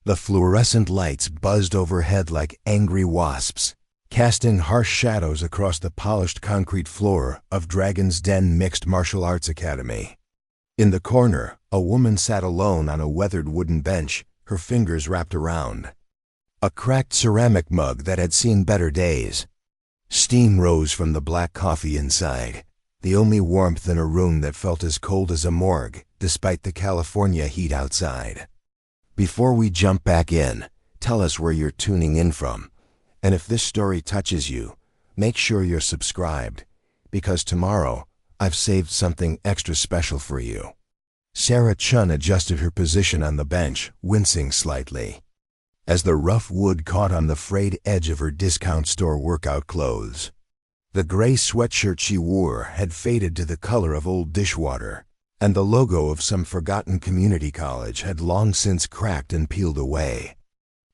The fluorescent lights buzzed overhead like angry wasps, casting harsh shadows across the polished concrete floor of Dragon's Den Mixed Martial Arts Academy. In the corner, a woman sat alone on a weathered wooden bench, her fingers wrapped around a cracked ceramic mug that had seen better days. Steam rose from the black coffee inside, the only warmth in a room that felt as cold as a morgue, despite the California heat outside. Before we jump back in, tell us where you're tuning in from. And if this story touches you, make sure you're subscribed, because tomorrow I've saved something extra special for you. Sarah Chun adjusted her position on the bench, wincing slightly, as the rough wood caught on the frayed edge of her discount store workout clothes. The gray sweatshirt she wore had faded to the color of old dishwater, and the logo of some forgotten community college had long since cracked and peeled away.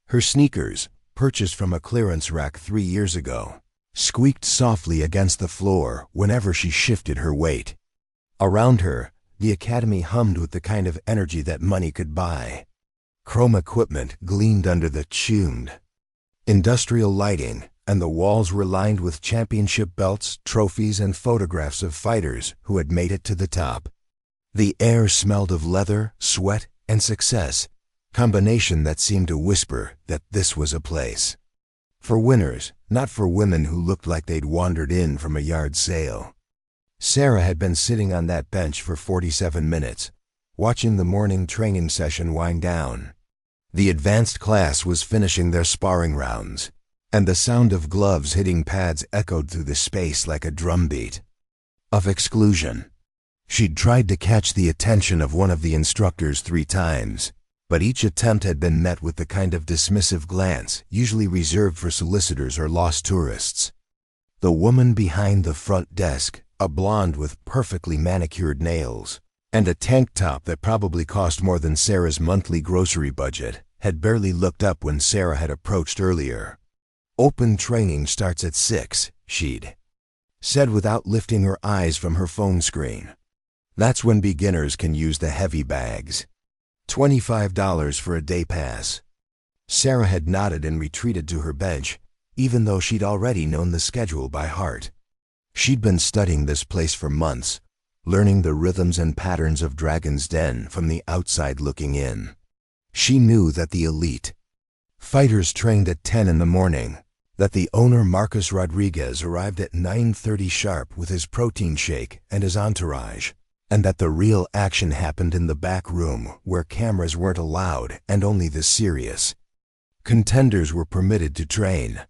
Her sneakers, purchased from a clearance rack 3 years ago, squeaked softly against the floor whenever she shifted her weight. Around her, the academy hummed with the kind of energy that money could buy. Chrome equipment gleamed under the tuned industrial lighting, and the walls were lined with championship belts, trophies, and photographs of fighters who had made it to the top. The air smelled of leather, sweat, and success, combination that seemed to whisper that this was a place for winners, not for women who looked like they'd wandered in from a yard sale. Sarah had been sitting on that bench for 47 minutes, watching the morning training session wind down. The advanced class was finishing their sparring rounds, and the sound of gloves hitting pads echoed through the space like a drumbeat of exclusion. She'd tried to catch the attention of one of the instructors 3 times, but each attempt had been met with the kind of dismissive glance usually reserved for solicitors or lost tourists. The woman behind the front desk, a blonde with perfectly manicured nails, and a tank top that probably cost more than Sarah's monthly grocery budget, had barely looked up when Sarah had approached earlier. "Open training starts at 6, she'd said without lifting her eyes from her phone screen. "That's when beginners can use the heavy bags. $25 for a day pass." Sarah had nodded and retreated to her bench, even though she'd already known the schedule by heart. She'd been studying this place for months, learning the rhythms and patterns of Dragon's Den from the outside looking in. She knew that the elite fighters trained at 10 in the morning, that the owner Marcus Rodriguez arrived at 9:30 sharp with his protein shake and his entourage, and that the real action happened in the back room where cameras weren't allowed and only the serious contenders were permitted to train.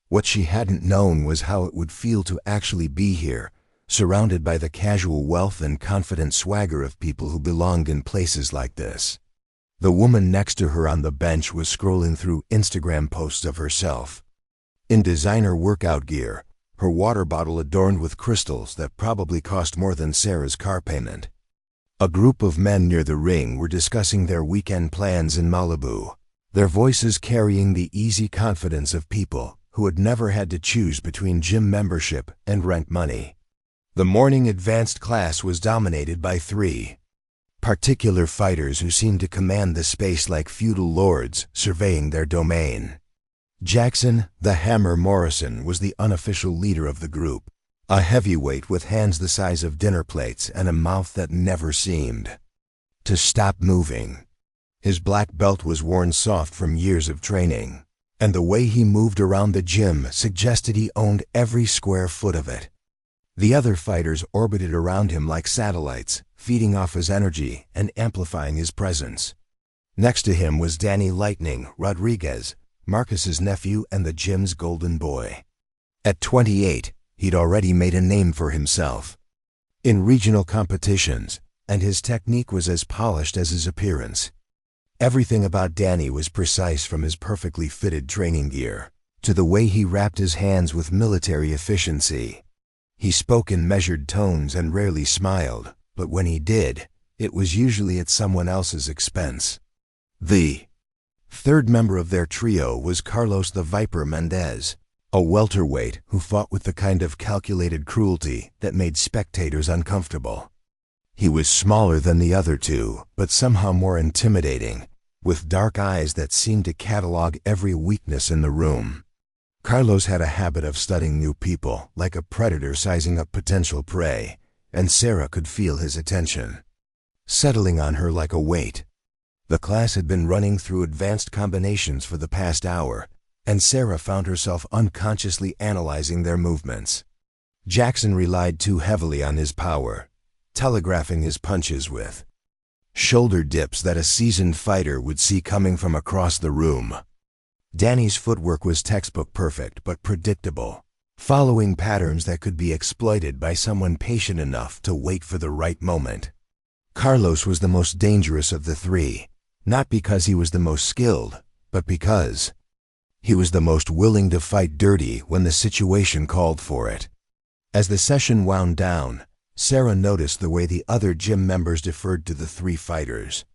What she hadn't known was how it would feel to actually be here, surrounded by the casual wealth and confident swagger of people who belonged in places like this. The woman next to her on the bench was scrolling through Instagram posts of herself in designer workout gear, her water bottle adorned with crystals that probably cost more than Sarah's car payment. A group of men near the ring were discussing their weekend plans in Malibu, their voices carrying the easy confidence of people who had never had to choose between gym membership and rent money. The morning advanced class was dominated by 3 particular fighters who seemed to command the space like feudal lords surveying their domain. Jackson, the Hammer Morrison, was the unofficial leader of the group, a heavyweight with hands the size of dinner plates and a mouth that never seemed to stop moving. His black belt was worn soft from years of training, and the way he moved around the gym suggested he owned every square foot of it. The other fighters orbited around him like satellites, feeding off his energy and amplifying his presence. Next to him was Danny Lightning Rodriguez, Marcus's nephew and the gym's golden boy. At 28, he'd already made a name for himself in regional competitions, and his technique was as polished as his appearance. Everything about Danny was precise, from his perfectly fitted training gear to the way he wrapped his hands with military efficiency. He spoke in measured tones and rarely smiled, but when he did, it was usually at someone else's expense. The third member of their trio was Carlos the Viper Mendez, a welterweight who fought with the kind of calculated cruelty that made spectators uncomfortable. He was smaller than the other 2, but somehow more intimidating, with dark eyes that seemed to catalog every weakness in the room. Carlos had a habit of studying new people, like a predator sizing up potential prey, and Sarah could feel his attention, settling on her like a weight. The class had been running through advanced combinations for the past hour, and Sarah found herself unconsciously analyzing their movements. Jackson relied too heavily on his power, telegraphing his punches with shoulder dips that a seasoned fighter would see coming from across the room. Danny's footwork was textbook perfect but predictable, following patterns that could be exploited by someone patient enough to wait for the right moment. Carlos was the most dangerous of the three, not because he was the most skilled, but because he was the most willing to fight dirty when the situation called for it. As the session wound down, Sarah noticed the way the other gym members deferred to the three fighters.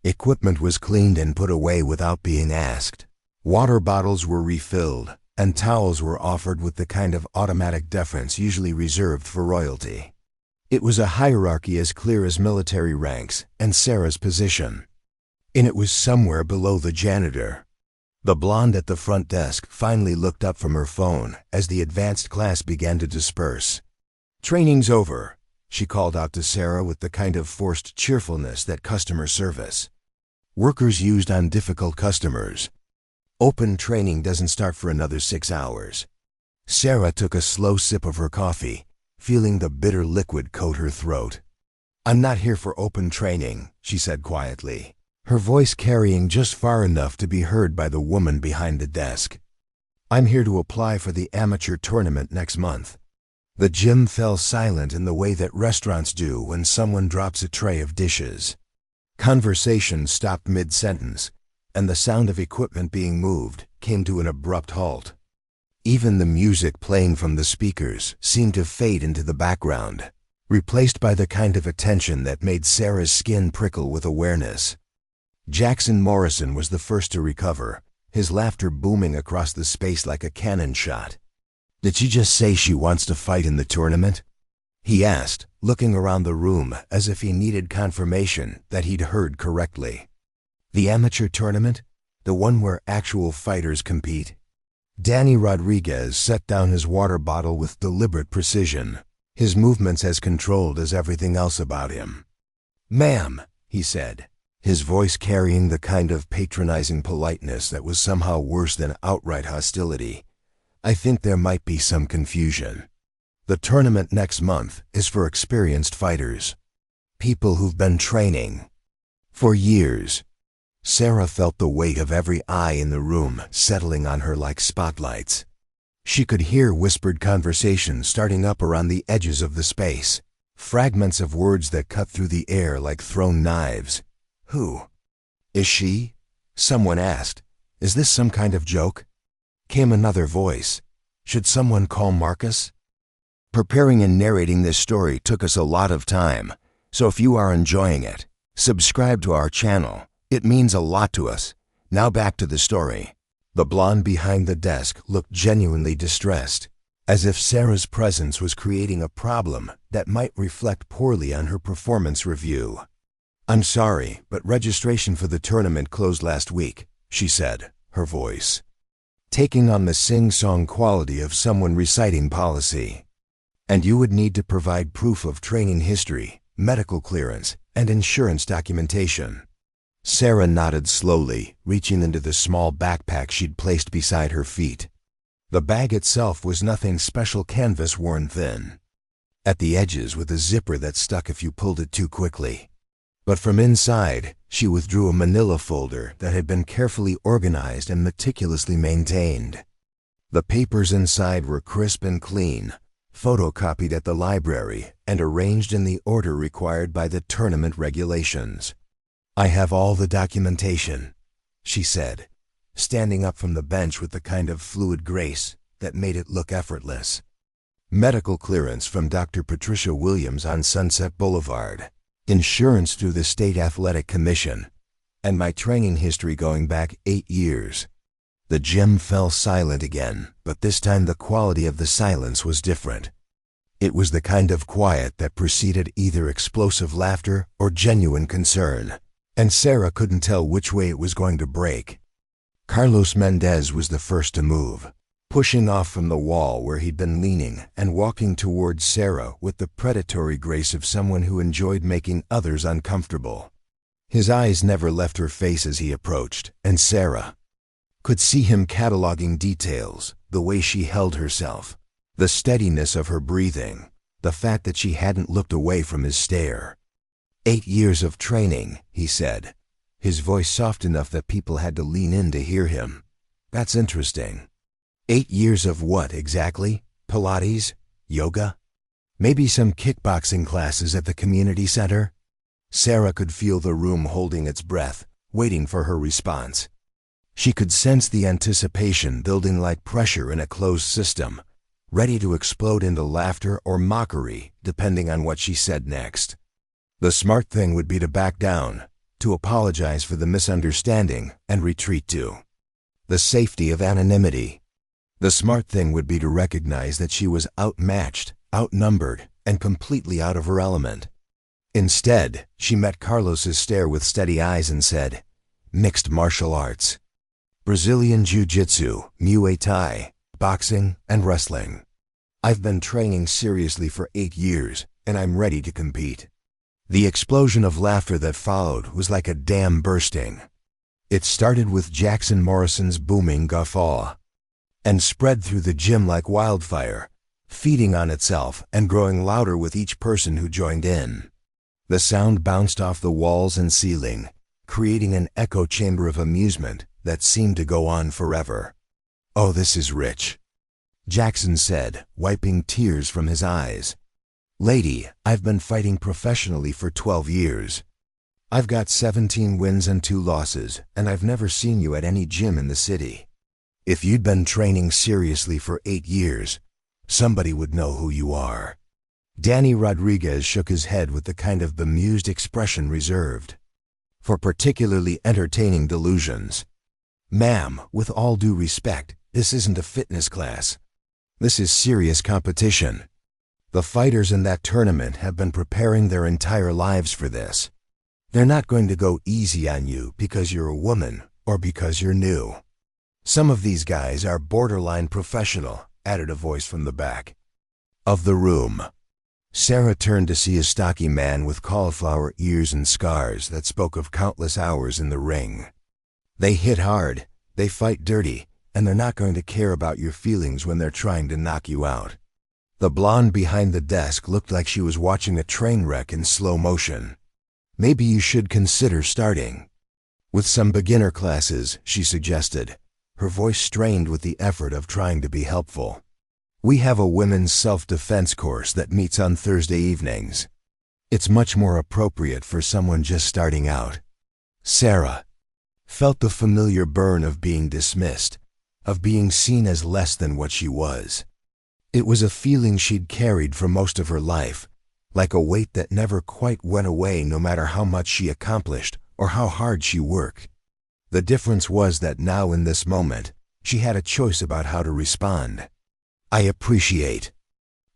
Equipment was cleaned and put away without being asked. Water bottles were refilled, and towels were offered with the kind of automatic deference usually reserved for royalty. It was a hierarchy as clear as military ranks and Sarah's position, and it was somewhere below the janitor. The blonde at the front desk finally looked up from her phone as the advanced class began to disperse. "Training's over," she called out to Sarah with the kind of forced cheerfulness that customer service workers used on difficult customers. "Open training doesn't start for another 6 hours." Sarah took a slow sip of her coffee, feeling the bitter liquid coat her throat. "I'm not here for open training," she said quietly, her voice carrying just far enough to be heard by the woman behind the desk. "I'm here to apply for the amateur tournament next month." The gym fell silent in the way that restaurants do when someone drops a tray of dishes. Conversation stopped mid-sentence, and the sound of equipment being moved came to an abrupt halt. Even the music playing from the speakers seemed to fade into the background, replaced by the kind of attention that made Sarah's skin prickle with awareness. Jackson Morrison was the first to recover, his laughter booming across the space like a cannon shot. "Did she just say she wants to fight in the tournament?" he asked, looking around the room as if he needed confirmation that he'd heard correctly. "The amateur tournament? The one where actual fighters compete?" Danny Rodriguez set down his water bottle with deliberate precision, his movements as controlled as everything else about him. "Ma'am," he said, his voice carrying the kind of patronizing politeness that was somehow worse than outright hostility, "I think there might be some confusion. The tournament next month is for experienced fighters, people who've been training for years." Sarah felt the weight of every eye in the room settling on her like spotlights. She could hear whispered conversations starting up around the edges of the space, fragments of words that cut through the air like thrown knives. "Who is she?" someone asked. "Is this some kind of joke?" Came another voice. "Should someone call Marcus?" Preparing and narrating this story took us a lot of time, so if you are enjoying it, subscribe to our channel. It means a lot to us. Now back to the story. The blonde behind the desk looked genuinely distressed, as if Sarah's presence was creating a problem that might reflect poorly on her performance review. "I'm sorry, but registration for the tournament closed last week," she said, her voice taking on the sing-song quality of someone reciting policy. "And you would need to provide proof of training history, medical clearance, and insurance documentation." Sarah nodded slowly, reaching into the small backpack she'd placed beside her feet. The bag itself was nothing special, canvas worn thin, at the edges with a zipper that stuck if you pulled it too quickly. But from inside, she withdrew a manila folder that had been carefully organized and meticulously maintained. The papers inside were crisp and clean, photocopied at the library and arranged in the order required by the tournament regulations. "I have all the documentation," she said, standing up from the bench with the kind of fluid grace that made it look effortless. "Medical clearance from Dr. Patricia Williams on Sunset Boulevard, insurance through the State Athletic Commission, and my training history going back 8 years. The gym fell silent again, but this time the quality of the silence was different. It was the kind of quiet that preceded either explosive laughter or genuine concern. and Sarah couldn't tell which way it was going to break. Carlos Mendez was the first to move, pushing off from the wall where he'd been leaning and walking towards Sarah with the predatory grace of someone who enjoyed making others uncomfortable. His eyes never left her face as he approached, and Sarah could see him cataloging details, the way she held herself, the steadiness of her breathing, the fact that she hadn't looked away from his stare. 8 years of training, he said, his voice soft enough that people had to lean in to hear him. That's interesting. 8 years of what exactly? Pilates? Yoga? Maybe some kickboxing classes at the community center? Sarah could feel the room holding its breath, waiting for her response. She could sense the anticipation building like pressure in a closed system, ready to explode into laughter or mockery depending on what she said next. The smart thing would be to back down, to apologize for the misunderstanding and retreat to the safety of anonymity. The smart thing would be to recognize that she was outmatched, outnumbered, and completely out of her element. Instead, she met Carlos's stare with steady eyes and said, "Mixed martial arts. Brazilian Jiu-Jitsu, Muay Thai, boxing, and wrestling. I've been training seriously for 8 years, and I'm ready to compete." The explosion of laughter that followed was like a dam bursting. It started with Jackson Morrison's booming guffaw, and spread through the gym like wildfire, feeding on itself and growing louder with each person who joined in. The sound bounced off the walls and ceiling, creating an echo chamber of amusement that seemed to go on forever. "Oh, this is rich," Jackson said, wiping tears from his eyes. "Lady, I've been fighting professionally for 12 years. I've got 17 wins and 2 losses, and I've never seen you at any gym in the city. If you'd been training seriously for 8 years, somebody would know who you are." Danny Rodriguez shook his head with the kind of bemused expression reserved for particularly entertaining delusions. "Ma'am, with all due respect, this isn't a fitness class. This is serious competition. The fighters in that tournament have been preparing their entire lives for this. They're not going to go easy on you because you're a woman or because you're new. Some of these guys are borderline professional," added a voice from the back of the room. Sarah turned to see a stocky man with cauliflower ears and scars that spoke of countless hours in the ring. "They hit hard, they fight dirty, and they're not going to care about your feelings when they're trying to knock you out." The blonde behind the desk looked like she was watching a train wreck in slow motion. "Maybe you should consider starting with some beginner classes," she suggested, her voice strained with the effort of trying to be helpful. "We have a women's self-defense course that meets on Thursday evenings. It's much more appropriate for someone just starting out." Sarah felt the familiar burn of being dismissed, of being seen as less than what she was. It was a feeling she'd carried for most of her life, like a weight that never quite went away no matter how much she accomplished or how hard she worked. The difference was that now in this moment, she had a choice about how to respond. "I appreciate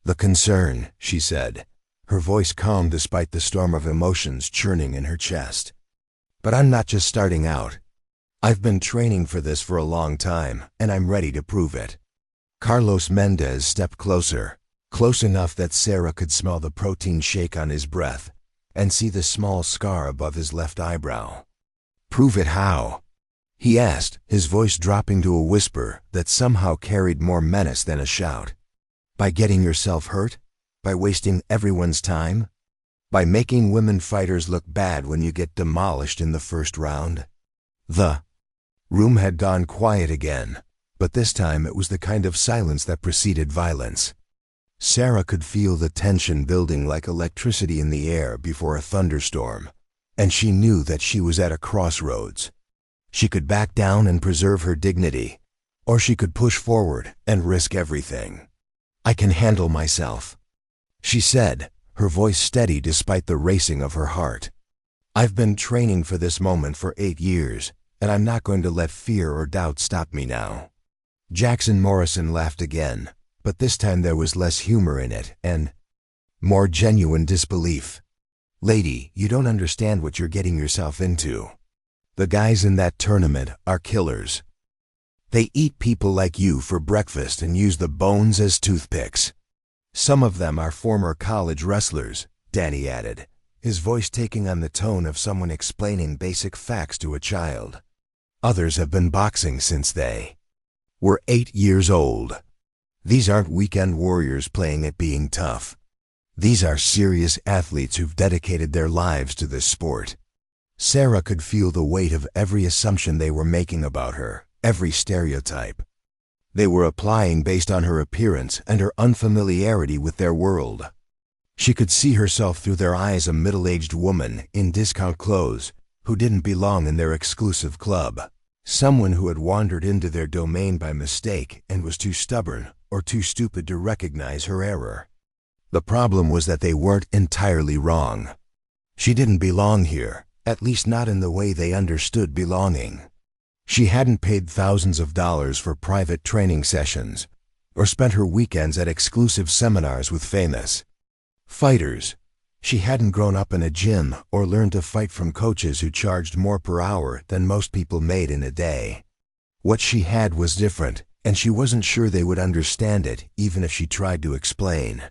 the concern," she said, her voice calm despite the storm of emotions churning in her chest. "But I'm not just starting out. I've been training for this for a long time, and I'm ready to prove it." Carlos Mendez stepped closer, close enough that Sarah could smell the protein shake on his breath and see the small scar above his left eyebrow. "Prove it how?" he asked, his voice dropping to a whisper that somehow carried more menace than a shout. "By getting yourself hurt? By wasting everyone's time? By making women fighters look bad when you get demolished in the first round?" The room had gone quiet again, but this time it was the kind of silence that preceded violence. Sarah could feel the tension building like electricity in the air before a thunderstorm, and she knew that she was at a crossroads. She could back down and preserve her dignity, or she could push forward and risk everything. "I can handle myself," she said, her voice steady despite the racing of her heart. "I've been training for this moment for 8 years, and I'm not going to let fear or doubt stop me now." Jackson Morrison laughed again, but this time there was less humor in it and more genuine disbelief. "Lady, you don't understand what you're getting yourself into. The guys in that tournament are killers. They eat people like you for breakfast and use the bones as toothpicks. Some of them are former college wrestlers," Danny added, his voice taking on the tone of someone explaining basic facts to a child. "Others have been boxing since they were 8 years old. These aren't weekend warriors playing at being tough. These are serious athletes who've dedicated their lives to this sport." Sarah could feel the weight of every assumption they were making about her, every stereotype. They were applying based on her appearance and her unfamiliarity with their world. She could see herself through their eyes, a middle-aged woman in discount clothes who didn't belong in their exclusive club. Someone who had wandered into their domain by mistake and was too stubborn or too stupid to recognize her error. The problem was that they weren't entirely wrong. She didn't belong here, at least not in the way they understood belonging. She hadn't paid thousands of dollars for private training sessions or spent her weekends at exclusive seminars with famous fighters. She hadn't grown up in a gym or learned to fight from coaches who charged more per hour than most people made in a day. What she had was different, and she wasn't sure they would understand it even if she tried to explain.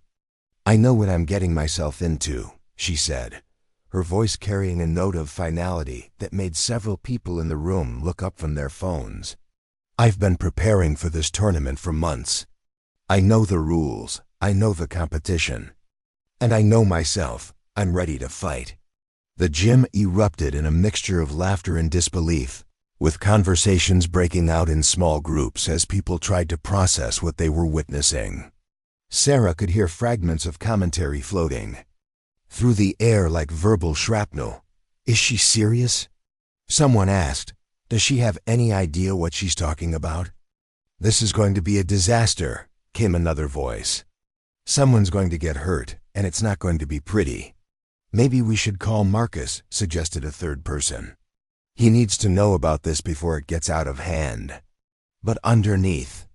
"I know what I'm getting myself into," she said, her voice carrying a note of finality that made several people in the room look up from their phones. "I've been preparing for this tournament for months. I know the rules, I know the competition. And I know myself. I'm ready to fight." The gym erupted in a mixture of laughter and disbelief, with conversations breaking out in small groups as people tried to process what they were witnessing. Sarah could hear fragments of commentary floating through the air like verbal shrapnel. "Is she serious?" Someone asked. "Does she have any idea what she's talking about?" "This is going to be a disaster," came another voice. "Someone's going to get hurt, and it's not going to be pretty." "Maybe we should call Marcus," suggested a third person. "He needs to know about this before it gets out of hand." But underneath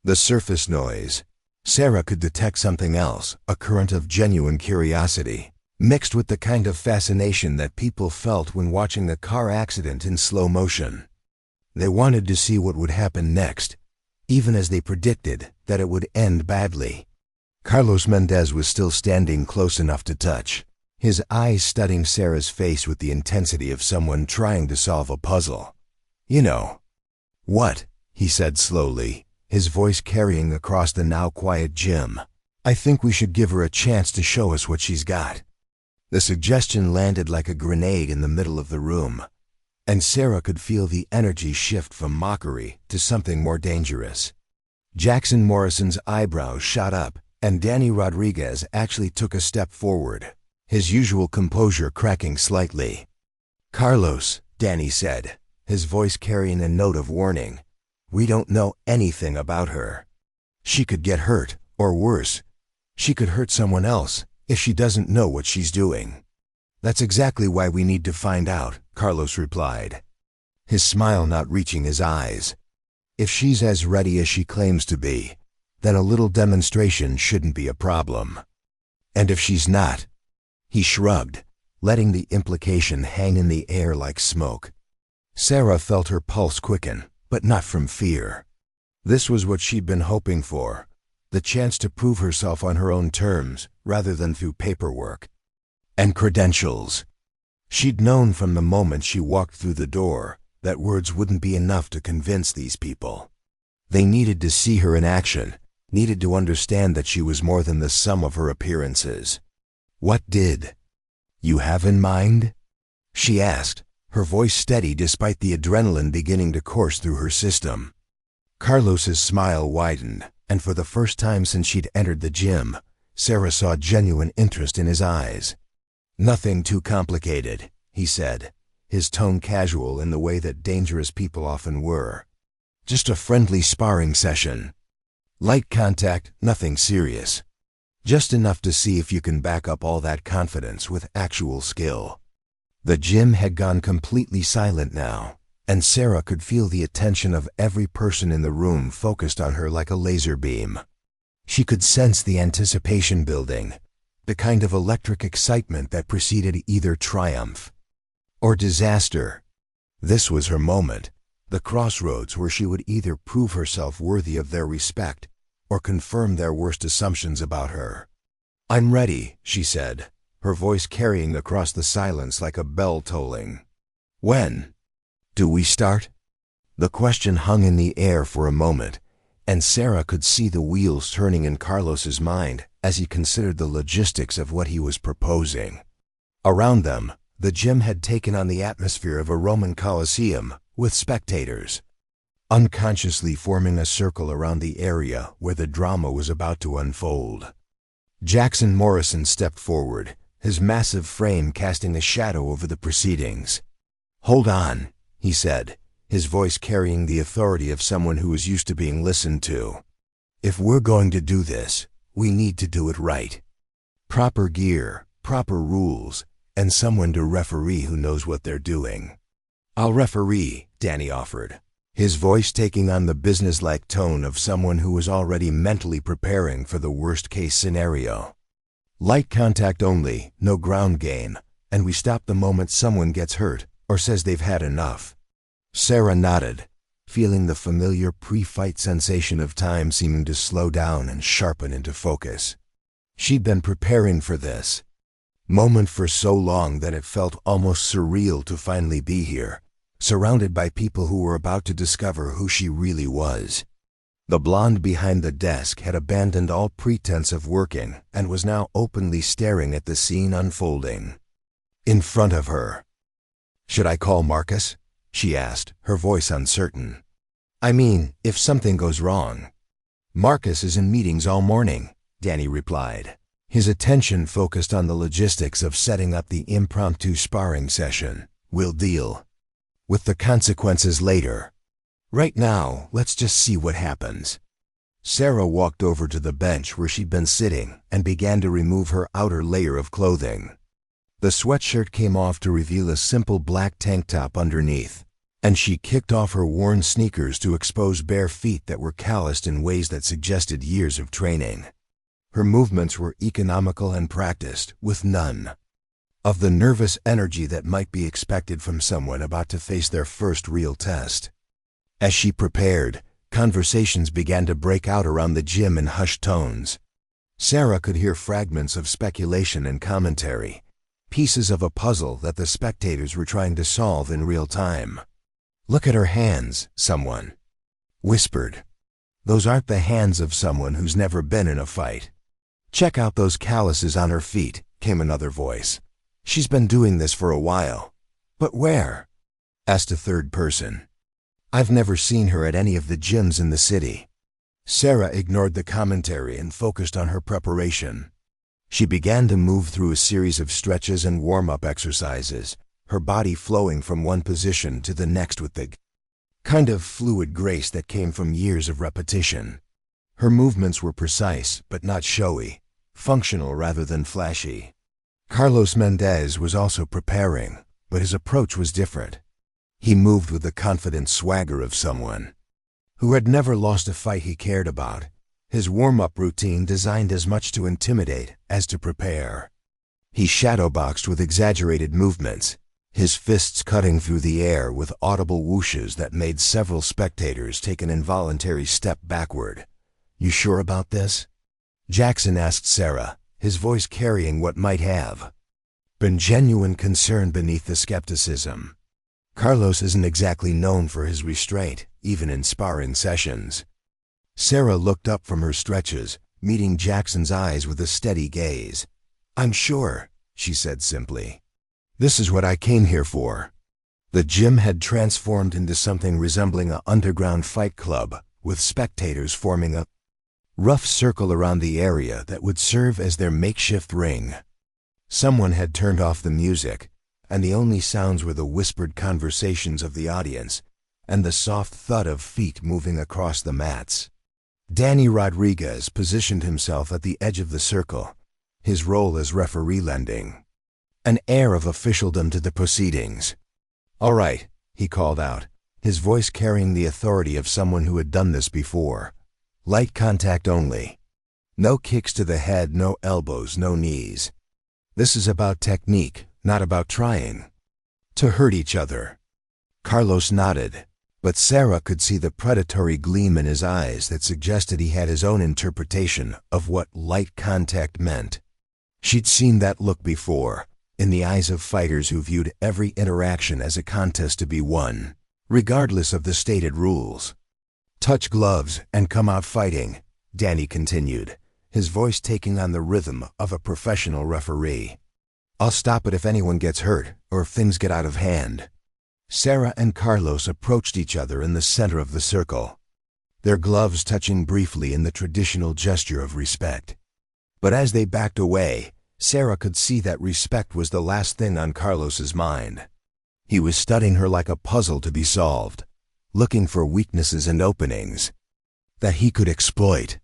the surface noise, Sarah could detect something else, a current of genuine curiosity, mixed with the kind of fascination that people felt when watching a car accident in slow motion. They wanted to see what would happen next, even as they predicted that it would end badly. Carlos Mendez was still standing close enough to touch, his eyes studying Sarah's face with the intensity of someone trying to solve a puzzle. "You know." "What?" he said slowly, his voice carrying across the now quiet gym. "I think we should give her a chance to show us what she's got." The suggestion landed like a grenade in the middle of the room, and Sarah could feel the energy shift from mockery to something more dangerous. Jackson Morrison's eyebrows shot up, and Danny Rodriguez actually took a step forward, his usual composure cracking slightly. "Carlos," Danny said, his voice carrying a note of warning, "we don't know anything about her. She could get hurt, or worse, she could hurt someone else if she doesn't know what she's doing." "That's exactly why we need to find out," Carlos replied, his smile not reaching his eyes. "If she's as ready as she claims to be, then a little demonstration shouldn't be a problem. And if she's not—" He shrugged, letting the implication hang in the air like smoke. Sarah felt her pulse quicken, but not from fear. This was what she'd been hoping for, the chance to prove herself on her own terms rather than through paperwork and credentials. She'd known from the moment she walked through the door that words wouldn't be enough to convince these people. They needed to see her in action, needed to understand that she was more than the sum of her appearances. "What did you have in mind?" she asked, her voice steady despite the adrenaline beginning to course through her system. Carlos's smile widened, and for the first time since she'd entered the gym, Sarah saw genuine interest in his eyes. "Nothing too complicated," he said, his tone casual in the way that dangerous people often were. "Just a friendly sparring session. Light contact, nothing serious. Just enough to see if you can back up all that confidence with actual skill." The gym had gone completely silent now, and Sarah could feel the attention of every person in the room focused on her like a laser beam. She could sense the anticipation building, the kind of electric excitement that preceded either triumph or disaster. This was her moment, the crossroads where she would either prove herself worthy of their respect or confirm their worst assumptions about her. "I'm ready," she said, her voice carrying across the silence like a bell tolling. "When do we start?" The question hung in the air for a moment, and Sarah could see the wheels turning in Carlos's mind as he considered the logistics of what he was proposing. Around them, the gym had taken on the atmosphere of a Roman Colosseum, with spectators unconsciously forming a circle around the area where the drama was about to unfold. Jackson Morrison stepped forward, his massive frame casting a shadow over the proceedings. "Hold on," he said, his voice carrying the authority of someone who was used to being listened to. "If we're going to do this, we need to do it right. Proper gear, proper rules, and someone to referee who knows what they're doing." "I'll referee," Danny offered, his voice taking on the businesslike tone of someone who was already mentally preparing for the worst-case scenario. "Light contact only, no ground game, and we stop the moment someone gets hurt or says they've had enough." Sarah nodded, feeling the familiar pre-fight sensation of time seeming to slow down and sharpen into focus. She'd been preparing for this moment for so long that it felt almost surreal to finally be here, surrounded by people who were about to discover who she really was. The blonde behind the desk had abandoned all pretense of working and was now openly staring at the scene unfolding in front of her. "Should I call Marcus?" she asked, her voice uncertain. "I mean, if something goes wrong." "Marcus is in meetings all morning," Danny replied, his attention focused on the logistics of setting up the impromptu sparring session. "We'll deal with the consequences later. Right now, let's just see what happens." Sarah walked over to the bench where she'd been sitting and began to remove her outer layer of clothing. The sweatshirt came off to reveal a simple black tank top underneath, and she kicked off her worn sneakers to expose bare feet that were calloused in ways that suggested years of training. Her movements were economical and practiced, with none of the nervous energy that might be expected from someone about to face their first real test. As she prepared, conversations began to break out around the gym in hushed tones. Sarah could hear fragments of speculation and commentary, pieces of a puzzle that the spectators were trying to solve in real time. "Look at her hands," someone whispered. "Those aren't the hands of someone who's never been in a fight." "Check out those calluses on her feet," came another voice. "She's been doing this for a while." "But where?" asked a third person. "I've never seen her at any of the gyms in the city." Sarah ignored the commentary and focused on her preparation. She began to move through a series of stretches and warm-up exercises, her body flowing from one position to the next with the kind of fluid grace that came from years of repetition. Her movements were precise but not showy, functional rather than flashy. Carlos Mendez was also preparing, but his approach was different. He moved with the confident swagger of someone who had never lost a fight he cared about, his warm-up routine designed as much to intimidate as to prepare. He shadowboxed with exaggerated movements, his fists cutting through the air with audible whooshes that made several spectators take an involuntary step backward. "You sure about this?" Jackson asked Sarah, his voice carrying what might have been genuine concern beneath the skepticism. Carlos isn't exactly known for his restraint, even in sparring sessions. Sarah looked up from her stretches, meeting Jackson's eyes with a steady gaze. "I'm sure," she said simply. "This is what I came here for." The gym had transformed into something resembling an underground fight club, with spectators forming a rough circle around the area that would serve as their makeshift ring. Someone had turned off the music, and the only sounds were the whispered conversations of the audience and the soft thud of feet moving across the mats. Danny Rodriguez positioned himself at the edge of the circle, his role as referee lending an air of officialdom to the proceedings. "All right," he called out, his voice carrying the authority of someone who had done this before. "Light contact only." No kicks to the head, no elbows, no knees. This is about technique, not about trying to hurt each other. Carlos nodded, but Sarah could see the predatory gleam in his eyes that suggested he had his own interpretation of what light contact meant. She'd seen that look before, in the eyes of fighters who viewed every interaction as a contest to be won, regardless of the stated rules. "Touch gloves and come out fighting," Danny continued, his voice taking on the rhythm of a professional referee. "I'll stop it if anyone gets hurt or if things get out of hand." Sarah and Carlos approached each other in the center of the circle, their gloves touching briefly in the traditional gesture of respect. But as they backed away, Sarah could see that respect was the last thing on Carlos's mind. He was studying her like a puzzle to be solved, looking for weaknesses and openings that he could exploit.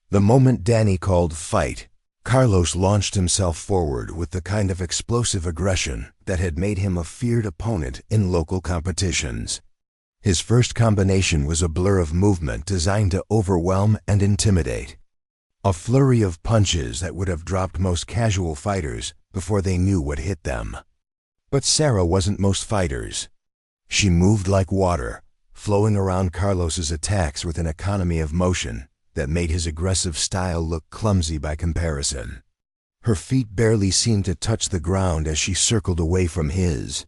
The moment Danny called fight, Carlos launched himself forward with the kind of explosive aggression that had made him a feared opponent in local competitions. His first combination was a blur of movement designed to overwhelm and intimidate. A flurry of punches that would have dropped most casual fighters before they knew what hit them. But Sarah wasn't most fighters. She moved like water, flowing around Carlos's attacks with an economy of motion that made his aggressive style look clumsy by comparison. Her feet barely seemed to touch the ground as she circled away from his.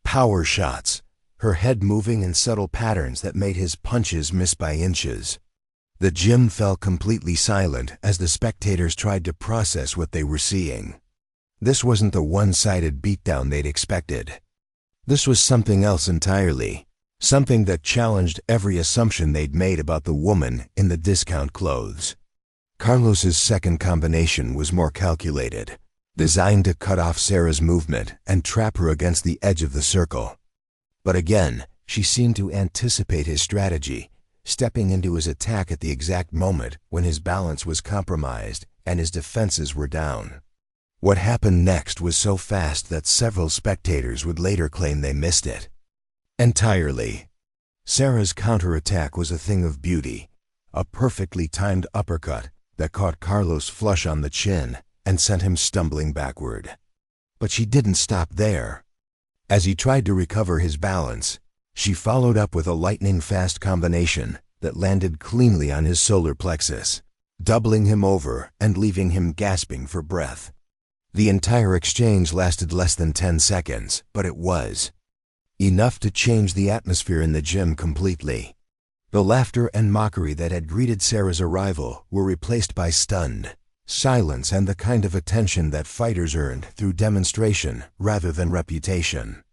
Power shots, her head moving in subtle patterns that made his punches miss by inches. The gym fell completely silent as the spectators tried to process what they were seeing. This wasn't the one-sided beatdown they'd expected. This was something else entirely. Something that challenged every assumption they'd made about the woman in the discount clothes. Carlos's second combination was more calculated, designed to cut off Sarah's movement and trap her against the edge of the circle. But again, she seemed to anticipate his strategy, stepping into his attack at the exact moment when his balance was compromised and his defenses were down. What happened next was so fast that several spectators would later claim they missed it entirely. Sarah's counterattack was a thing of beauty, a perfectly timed uppercut that caught Carlos flush on the chin and sent him stumbling backward. But she didn't stop there. As he tried to recover his balance, she followed up with a lightning-fast combination that landed cleanly on his solar plexus, doubling him over and leaving him gasping for breath. The entire exchange lasted less than 10 seconds, but it was enough to change the atmosphere in the gym completely. The laughter and mockery that had greeted Sarah's arrival were replaced by stunned silence and the kind of attention that fighters earned through demonstration rather than reputation.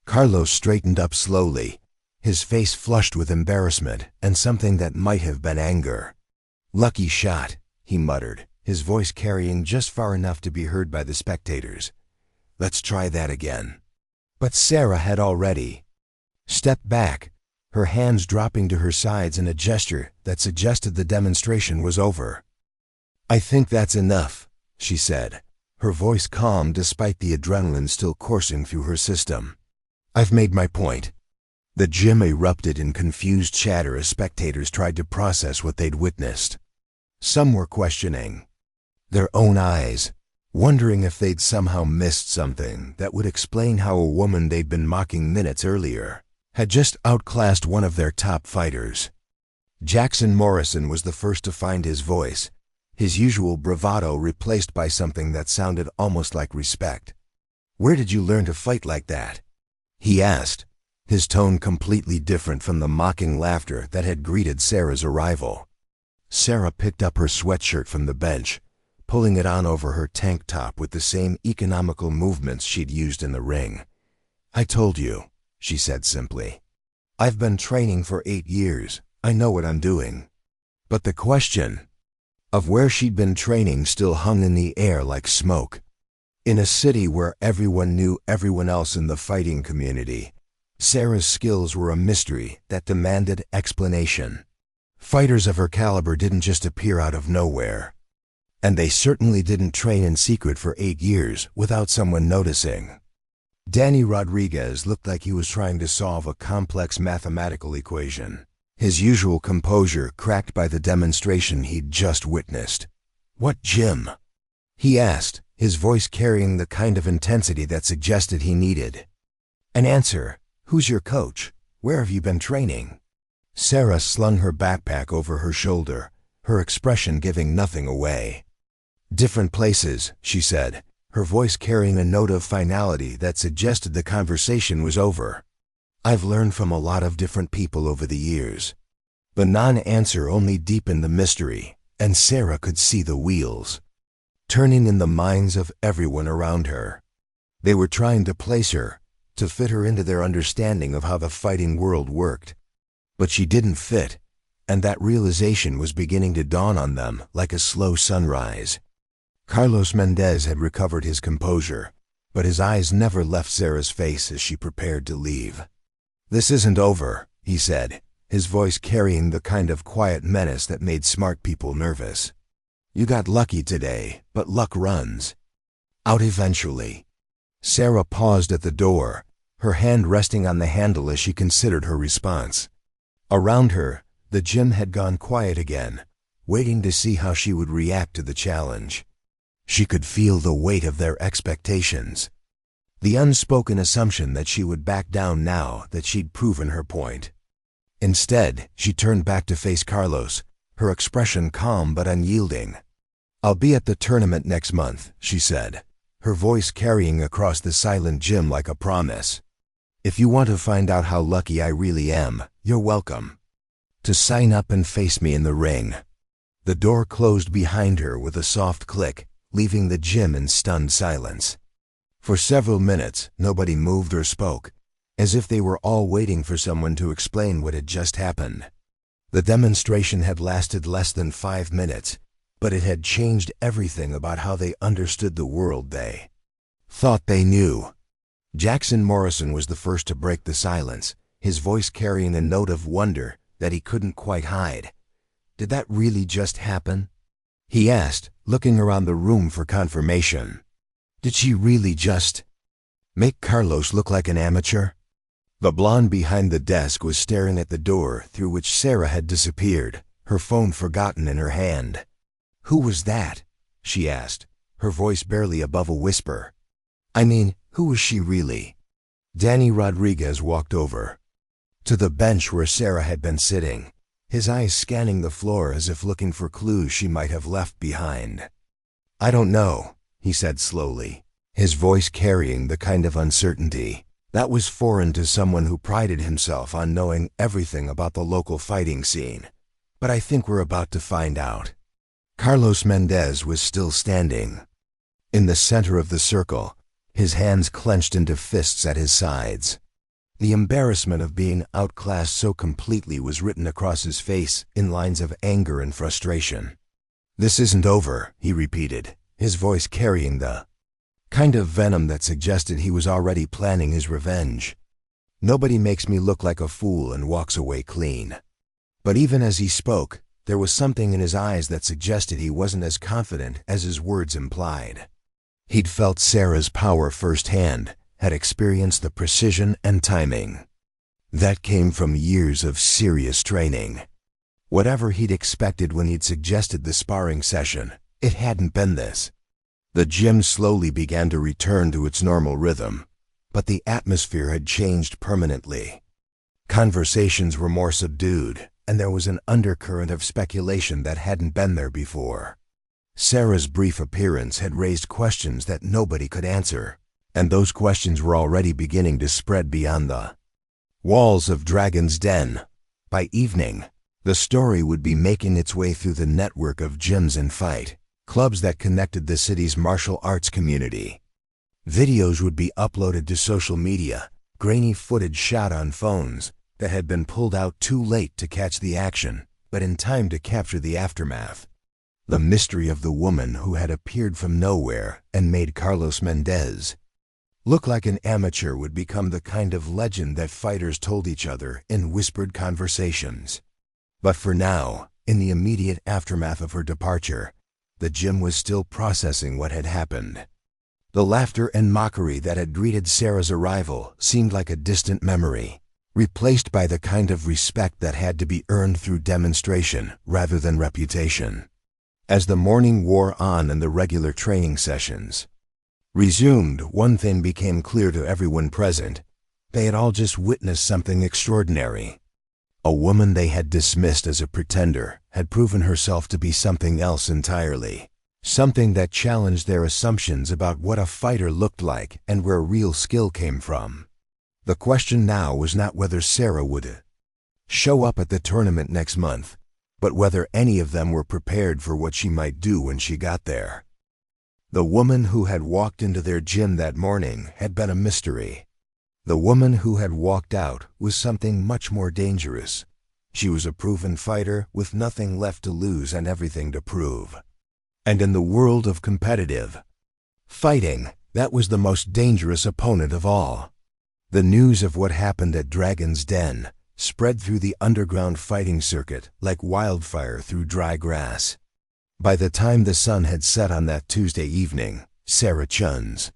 Carlos straightened up slowly, his face flushed with embarrassment and something that might have been anger. "Lucky shot," he muttered, his voice carrying just far enough to be heard by the spectators. "Let's try that again." But Sarah had already stepped back, her hands dropping to her sides in a gesture that suggested the demonstration was over. "I think that's enough," she said, her voice calm despite the adrenaline still coursing through her system. "I've made my point." The gym erupted in confused chatter as spectators tried to process what they'd witnessed. Some were questioning their own eyes, wondering if they'd somehow missed something that would explain how a woman they'd been mocking minutes earlier had just outclassed one of their top fighters. Jackson Morrison was the first to find his voice, his usual bravado replaced by something that sounded almost like respect. "Where did you learn to fight like that?" he asked, his tone completely different from the mocking laughter that had greeted Sarah's arrival. Sarah picked up her sweatshirt from the bench, pulling it on over her tank top with the same economical movements she'd used in the ring. "I told you," she said simply. "I've been training for 8 years. I know what I'm doing." But the question of where she'd been training still hung in the air like smoke. In a city where everyone knew everyone else in the fighting community, Sarah's skills were a mystery that demanded explanation. Fighters of her caliber didn't just appear out of nowhere. And they certainly didn't train in secret for 8 years without someone noticing. Danny Rodriguez looked like he was trying to solve a complex mathematical equation, his usual composure cracked by the demonstration he'd just witnessed. "What gym?" he asked, his voice carrying the kind of intensity that suggested he needed an answer. "Who's your coach? Where have you been training?" Sarah slung her backpack over her shoulder, her expression giving nothing away. "Different places," she said, her voice carrying a note of finality that suggested the conversation was over. "I've learned from a lot of different people over the years." The non-answer only deepened the mystery, and Sarah could see the wheels turning in the minds of everyone around her. They were trying to place her, to fit her into their understanding of how the fighting world worked. But she didn't fit, and that realization was beginning to dawn on them like a slow sunrise. Carlos Mendez had recovered his composure, but his eyes never left Sarah's face as she prepared to leave. "This isn't over," he said, his voice carrying the kind of quiet menace that made smart people nervous. "You got lucky today, but luck runs out eventually." Sarah paused at the door, her hand resting on the handle as she considered her response. Around her, the gym had gone quiet again, waiting to see how she would react to the challenge. She could feel the weight of their expectations, the unspoken assumption that she would back down now that she'd proven her point. Instead, she turned back to face Carlos, her expression calm but unyielding. "I'll be at the tournament next month," she said, her voice carrying across the silent gym like a promise. "If you want to find out how lucky I really am, you're welcome to sign up and face me in the ring." The door closed behind her with a soft click, leaving the gym in stunned silence. For several minutes, nobody moved or spoke, as if they were all waiting for someone to explain what had just happened. The demonstration had lasted less than 5 minutes, but it had changed everything about how they understood the world they thought they knew. Jackson Morrison was the first to break the silence, his voice carrying a note of wonder that he couldn't quite hide. "Did that really just happen?" he asked, looking around the room for confirmation. "Did she really just make Carlos look like an amateur?" The blonde behind the desk was staring at the door through which Sarah had disappeared, her phone forgotten in her hand. "Who was that?" she asked, her voice barely above a whisper. "I mean, who was she really?" Danny Rodriguez walked over to the bench where Sarah had been sitting, his eyes scanning the floor as if looking for clues she might have left behind. "I don't know," he said slowly, his voice carrying the kind of uncertainty that was foreign to someone who prided himself on knowing everything about the local fighting scene. "But I think we're about to find out." Carlos Mendez was still standing in the center of the circle, his hands clenched into fists at his sides. The embarrassment of being outclassed so completely was written across his face in lines of anger and frustration. "This isn't over," he repeated, his voice carrying the kind of venom that suggested he was already planning his revenge. "Nobody makes me look like a fool and walks away clean." But even as he spoke, there was something in his eyes that suggested he wasn't as confident as his words implied. He'd felt Sarah's power firsthand, had experienced the precision and timing that came from years of serious training. Whatever he'd expected when he'd suggested the sparring session, it hadn't been this. The gym slowly began to return to its normal rhythm, but the atmosphere had changed permanently. Conversations were more subdued, and there was an undercurrent of speculation that hadn't been there before. Sarah's brief appearance had raised questions that nobody could answer, and those questions were already beginning to spread beyond the walls of Dragon's Den. By evening, the story would be making its way through the network of gyms and fight clubs that connected the city's martial arts community. Videos would be uploaded to social media, grainy footage shot on phones that had been pulled out too late to catch the action, but in time to capture the aftermath. The mystery of the woman who had appeared from nowhere and made Carlos Mendez look like an amateur would become the kind of legend that fighters told each other in whispered conversations. But for now, in the immediate aftermath of her departure, the gym was still processing what had happened. The laughter and mockery that had greeted Sarah's arrival seemed like a distant memory, replaced by the kind of respect that had to be earned through demonstration rather than reputation. As the morning wore on and the regular training sessions resumed, one thing became clear to everyone present. They had all just witnessed something extraordinary. A woman they had dismissed as a pretender had proven herself to be something else entirely. Something that challenged their assumptions about what a fighter looked like and where real skill came from. The question now was not whether Sarah would show up at the tournament next month, but whether any of them were prepared for what she might do when she got there. The woman who had walked into their gym that morning had been a mystery. The woman who had walked out was something much more dangerous. She was a proven fighter with nothing left to lose and everything to prove. And in the world of competitive fighting, that was the most dangerous opponent of all. The news of what happened at Dragon's Den spread through the underground fighting circuit like wildfire through dry grass. By the time the sun had set on that Tuesday evening, Sarah Chun's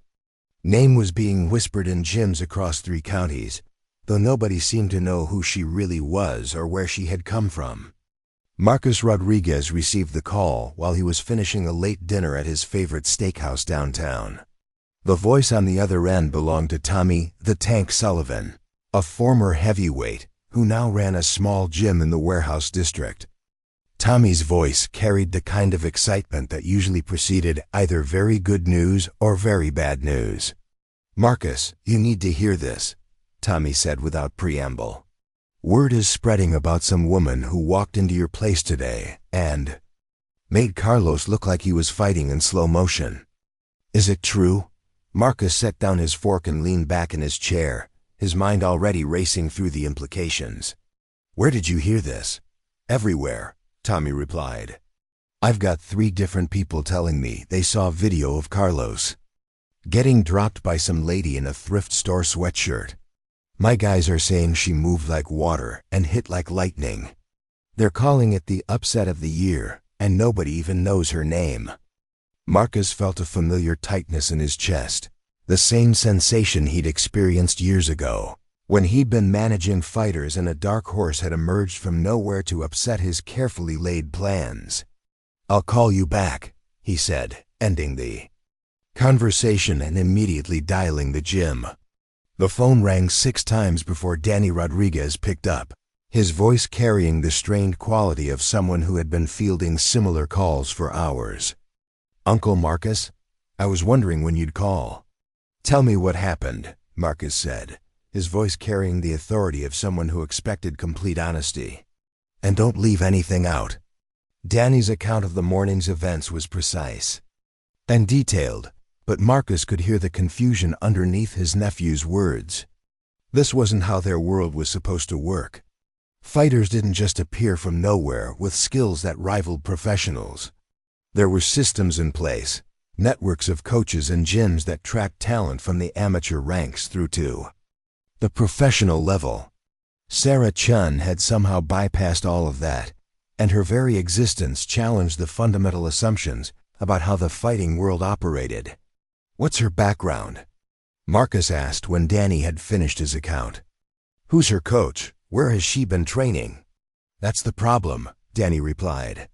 name was being whispered in gyms across 3 counties, though nobody seemed to know who she really was or where she had come from. Marcus Rodriguez received the call while he was finishing a late dinner at his favorite steakhouse downtown. The voice on the other end belonged to Tommy "The Tank" Sullivan, a former heavyweight who now ran a small gym in the warehouse district. Tommy's voice carried the kind of excitement that usually preceded either very good news or very bad news. "Marcus, you need to hear this," Tommy said without preamble. "Word is spreading about some woman who walked into your place today and made Carlos look like he was fighting in slow motion. Is it true?" Marcus set down his fork and leaned back in his chair, his mind already racing through the implications. "Where did you hear this?" "Everywhere," Tommy replied. "I've got 3 different people telling me they saw video of Carlos getting dropped by some lady in a thrift store sweatshirt. My guys are saying she moved like water and hit like lightning. They're calling it the upset of the year, and nobody even knows her name." Marcus felt a familiar tightness in his chest, the same sensation he'd experienced years ago, when he'd been managing fighters and a dark horse had emerged from nowhere to upset his carefully laid plans. "I'll call you back," he said, ending the conversation and immediately dialing the gym. The phone rang 6 times before Danny Rodriguez picked up, his voice carrying the strained quality of someone who had been fielding similar calls for hours. "Uncle Marcus, I was wondering when you'd call." "Tell me what happened," Marcus said, his voice carrying the authority of someone who expected complete honesty. "And don't leave anything out." Danny's account of the morning's events was precise and detailed, but Marcus could hear the confusion underneath his nephew's words. This wasn't how their world was supposed to work. Fighters didn't just appear from nowhere with skills that rivaled professionals. There were systems in place, networks of coaches and gyms that tracked talent from the amateur ranks through to the professional level. Sarah Chun had somehow bypassed all of that, and her very existence challenged the fundamental assumptions about how the fighting world operated. "What's her background?" Marcus asked when Danny had finished his account. "Who's her coach? Where has she been training?" "That's the problem," Danny replied.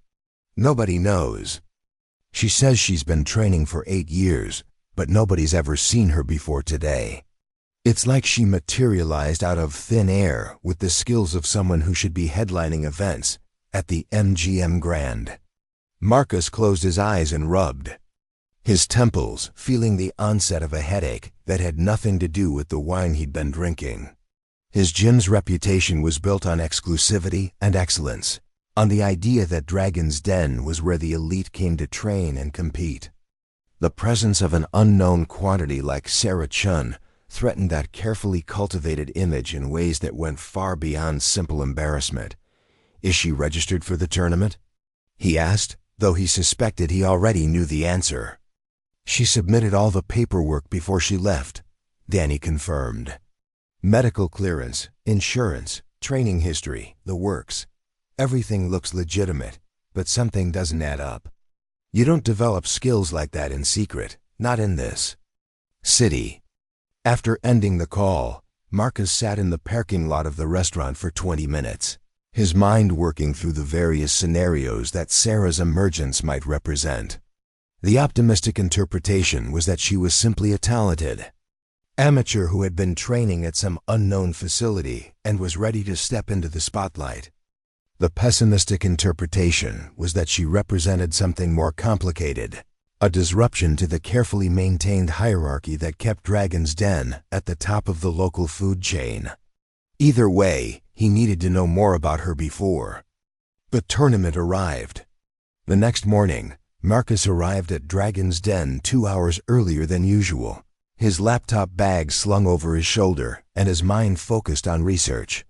"Nobody knows. She says she's been training for 8 years, but nobody's ever seen her before today. It's like she materialized out of thin air with the skills of someone who should be headlining events at the MGM Grand." Marcus closed his eyes and rubbed his temples, feeling the onset of a headache that had nothing to do with the wine he'd been drinking. His gym's reputation was built on exclusivity and excellence, on the idea that Dragon's Den was where the elite came to train and compete. The presence of an unknown quantity like Sarah Chun threatened that carefully cultivated image in ways that went far beyond simple embarrassment. "Is she registered for the tournament?" he asked, though he suspected he already knew the answer. "She submitted all the paperwork before she left," Danny confirmed. "Medical clearance, insurance, training history, the works. Everything looks legitimate, but something doesn't add up. You don't develop skills like that in secret, not in this city." After ending the call, Marcus sat in the parking lot of the restaurant for 20 minutes, his mind working through the various scenarios that Sarah's emergence might represent. The optimistic interpretation was that she was simply a talented amateur who had been training at some unknown facility and was ready to step into the spotlight. The pessimistic interpretation was that she represented something more complicated, a disruption to the carefully maintained hierarchy that kept Dragon's Den at the top of the local food chain. Either way, he needed to know more about her before the tournament arrived. The next morning, Marcus arrived at Dragon's Den 2 hours earlier than usual, his laptop bag slung over his shoulder and his mind focused on research.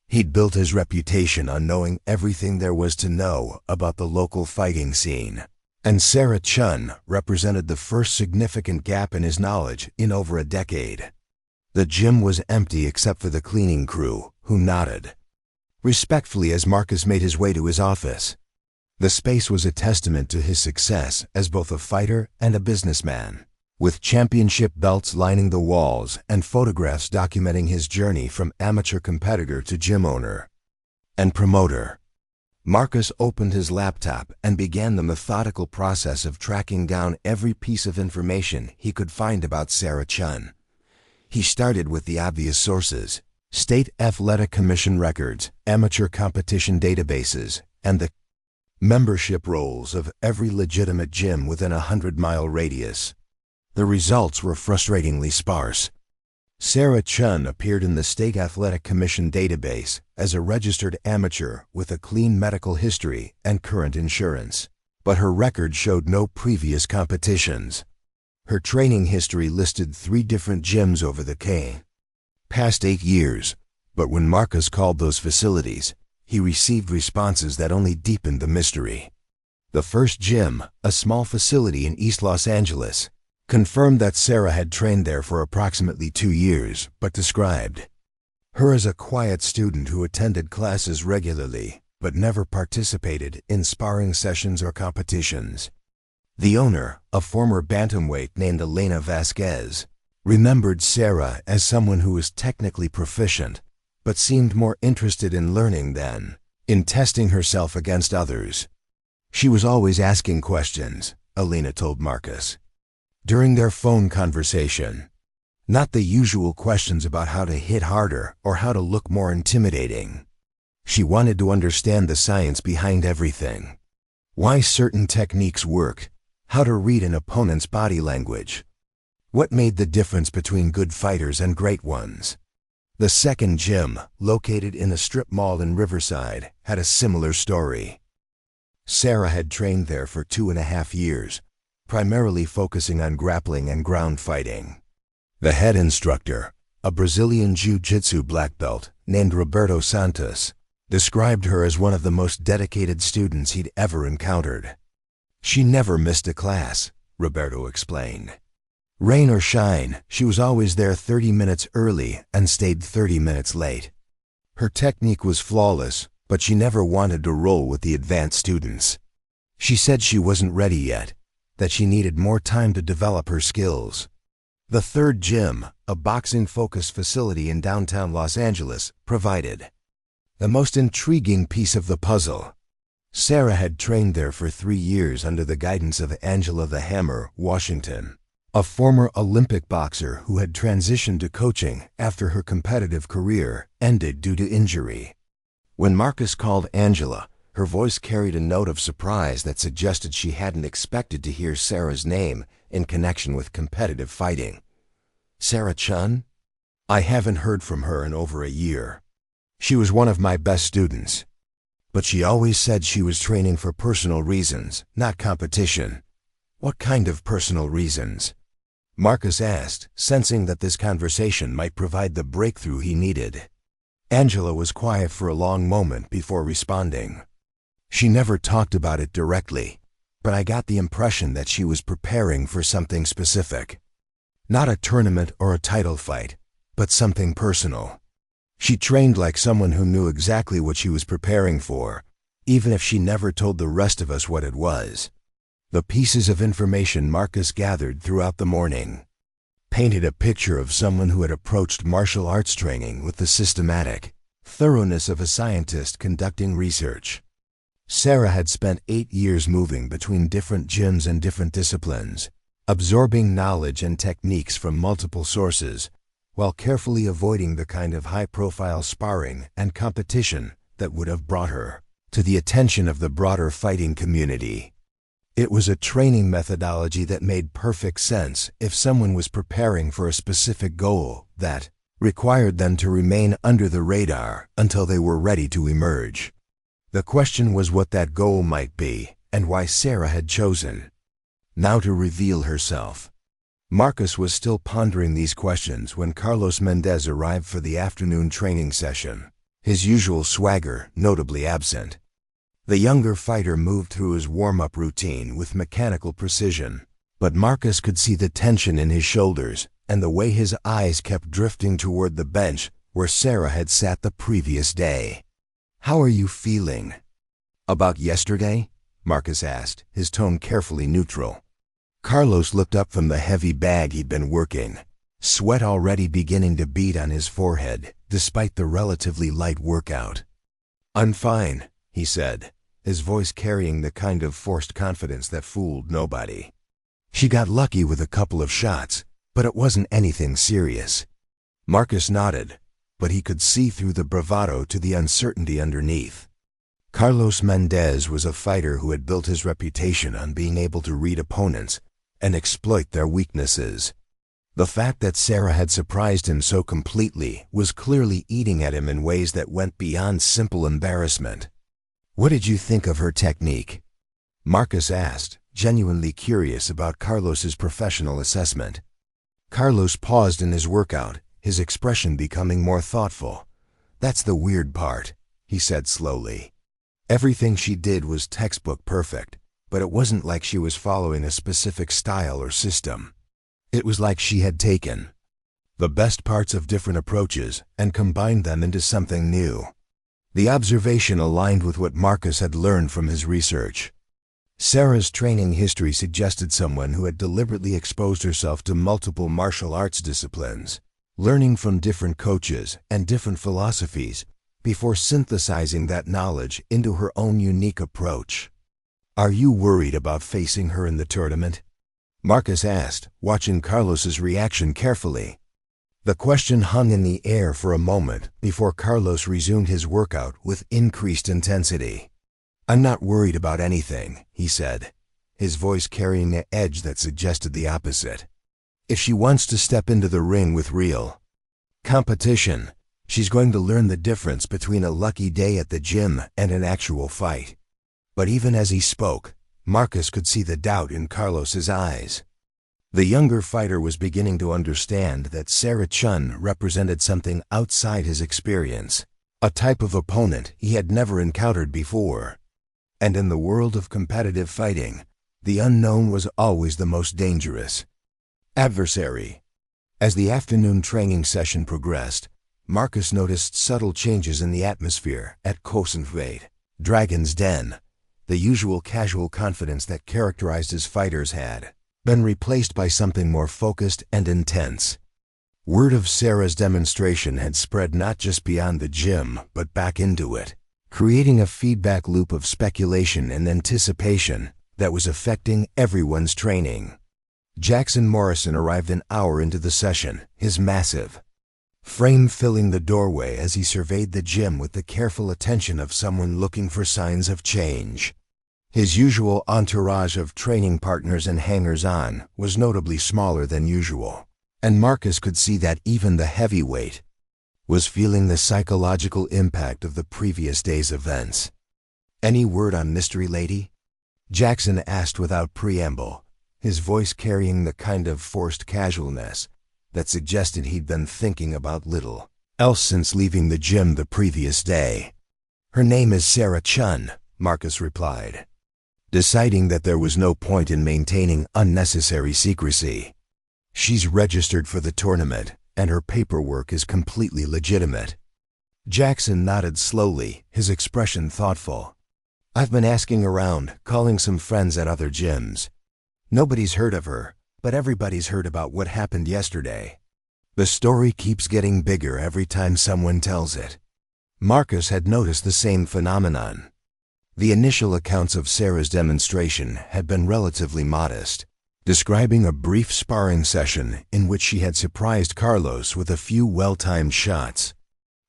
He'd built his reputation on knowing everything there was to know about the local fighting scene, and Sarah Chun represented the first significant gap in his knowledge in over a decade. The gym was empty except for the cleaning crew, who nodded respectfully as Marcus made his way to his office. The space was a testament to his success as both a fighter and a businessman, with championship belts lining the walls and photographs documenting his journey from amateur competitor to gym owner and promoter. Marcus opened his laptop and began the methodical process of tracking down every piece of information he could find about Sarah Chun. He started with the obvious sources: State Athletic Commission records, amateur competition databases, and the membership rolls of every legitimate gym within a 100-mile radius. The results were frustratingly sparse. Sarah Chun appeared in the State Athletic Commission database as a registered amateur with a clean medical history and current insurance, but her record showed no previous competitions. Her training history listed 3 different gyms over the past 8 years, but when Marcus called those facilities, he received responses that only deepened the mystery. The first gym, a small facility in East Los Angeles, confirmed that Sarah had trained there for approximately 2 years, but described her as a quiet student who attended classes regularly, but never participated in sparring sessions or competitions. The owner, a former bantamweight named Elena Vasquez, remembered Sarah as someone who was technically proficient, but seemed more interested in learning than in testing herself against others. She was always asking questions, Elena told Marcus during their phone conversation. Not the usual questions about how to hit harder or how to look more intimidating. She wanted to understand the science behind everything. Why certain techniques worked, how to read an opponent's body language, what made the difference between good fighters and great ones. The second gym, located in a strip mall in Riverside, had a similar story. Sarah had trained there for 2.5 years, primarily focusing on grappling and ground fighting. The head instructor, a Brazilian jiu-jitsu black belt named Roberto Santos, described her as one of the most dedicated students he'd ever encountered. She never missed a class, Roberto explained. Rain or shine, she was always there 30 minutes early and stayed 30 minutes late. Her technique was flawless, but she never wanted to roll with the advanced students. She said she wasn't ready yet, that she needed more time to develop her skills. The third gym, a boxing-focused facility in downtown Los Angeles, provided the most intriguing piece of the puzzle. Sarah had trained there for 3 years under the guidance of Angela the Hammer Washington, a former Olympic boxer who had transitioned to coaching after her competitive career ended due to injury. When Marcus called Angela, her voice carried a note of surprise that suggested she hadn't expected to hear Sarah's name in connection with competitive fighting. Sarah Chun? I haven't heard from her in over a year. She was one of my best students. But she always said she was training for personal reasons, not competition. What kind of personal reasons? Marcus asked, sensing that this conversation might provide the breakthrough he needed. Angela was quiet for a long moment before responding. She never talked about it directly, but I got the impression that she was preparing for something specific. Not a tournament or a title fight, but something personal. She trained like someone who knew exactly what she was preparing for, even if she never told the rest of us what it was. The pieces of information Marcus gathered throughout the morning painted a picture of someone who had approached martial arts training with the systematic, thoroughness of a scientist conducting research. Sarah had spent 8 years moving between different gyms and different disciplines, absorbing knowledge and techniques from multiple sources, while carefully avoiding the kind of high-profile sparring and competition that would have brought her to the attention of the broader fighting community. It was a training methodology that made perfect sense if someone was preparing for a specific goal that required them to remain under the radar until they were ready to emerge. The question was what that goal might be and why Sarah had chosen now to reveal herself. Marcus was still pondering these questions when Carlos Mendez arrived for the afternoon training session, his usual swagger notably absent. The younger fighter moved through his warm-up routine with mechanical precision, but Marcus could see the tension in his shoulders and the way his eyes kept drifting toward the bench where Sarah had sat the previous day. "How are you feeling?" "About yesterday?" Marcus asked, his tone carefully neutral. Carlos looked up from the heavy bag he'd been working, sweat already beginning to bead on his forehead despite the relatively light workout. "I'm fine," he said, his voice carrying the kind of forced confidence that fooled nobody. "She got lucky with a couple of shots, but it wasn't anything serious." Marcus nodded, but he could see through the bravado to the uncertainty underneath. Carlos Mendez was a fighter who had built his reputation on being able to read opponents and exploit their weaknesses. The fact that Sarah had surprised him so completely was clearly eating at him in ways that went beyond simple embarrassment. "What did you think of her technique?" Marcus asked, genuinely curious about Carlos's professional assessment. Carlos paused in his workout, his expression becoming more thoughtful. "That's the weird part," he said slowly. "Everything she did was textbook perfect, but it wasn't like she was following a specific style or system. It was like she had taken the best parts of different approaches and combined them into something new." The observation aligned with what Marcus had learned from his research. Sarah's training history suggested someone who had deliberately exposed herself to multiple martial arts disciplines, learning from different coaches and different philosophies before synthesizing that knowledge into her own unique approach. "Are you worried about facing her in the tournament?" Marcus asked, watching Carlos's reaction carefully. The question hung in the air for a moment before Carlos resumed his workout with increased intensity. "I'm not worried about anything," he said, his voice carrying an edge that suggested the opposite. "If she wants to step into the ring with real competition, she's going to learn the difference between a lucky day at the gym and an actual fight." But even as he spoke, Marcus could see the doubt in Carlos's eyes. The younger fighter was beginning to understand that Sarah Chun represented something outside his experience, a type of opponent he had never encountered before. And in the world of competitive fighting, the unknown was always the most dangerous adversary. As the afternoon training session progressed, Marcus noticed subtle changes in the atmosphere at Cosenfeld, Dragon's Den. The usual casual confidence that characterized his fighters had been replaced by something more focused and intense. Word of Sarah's demonstration had spread not just beyond the gym, but back into it, creating a feedback loop of speculation and anticipation that was affecting everyone's training. Jackson Morrison arrived an hour into the session, his massive frame filling the doorway as he surveyed the gym with the careful attention of someone looking for signs of change. His usual entourage of training partners and hangers-on was notably smaller than usual, and Marcus could see that even the heavyweight was feeling the psychological impact of the previous day's events. "Any word on Mystery Lady?" Jackson asked without preamble, his voice carrying the kind of forced casualness that suggested he'd been thinking about little else since leaving the gym the previous day. "Her name is Sarah Chun," Marcus replied, deciding that there was no point in maintaining unnecessary secrecy. "She's registered for the tournament, and her paperwork is completely legitimate." Jackson nodded slowly, his expression thoughtful. "I've been asking around, calling some friends at other gyms. Nobody's heard of her, but everybody's heard about what happened yesterday. The story keeps getting bigger every time someone tells it." Marcus had noticed the same phenomenon. The initial accounts of Sarah's demonstration had been relatively modest, describing a brief sparring session in which she had surprised Carlos with a few well-timed shots.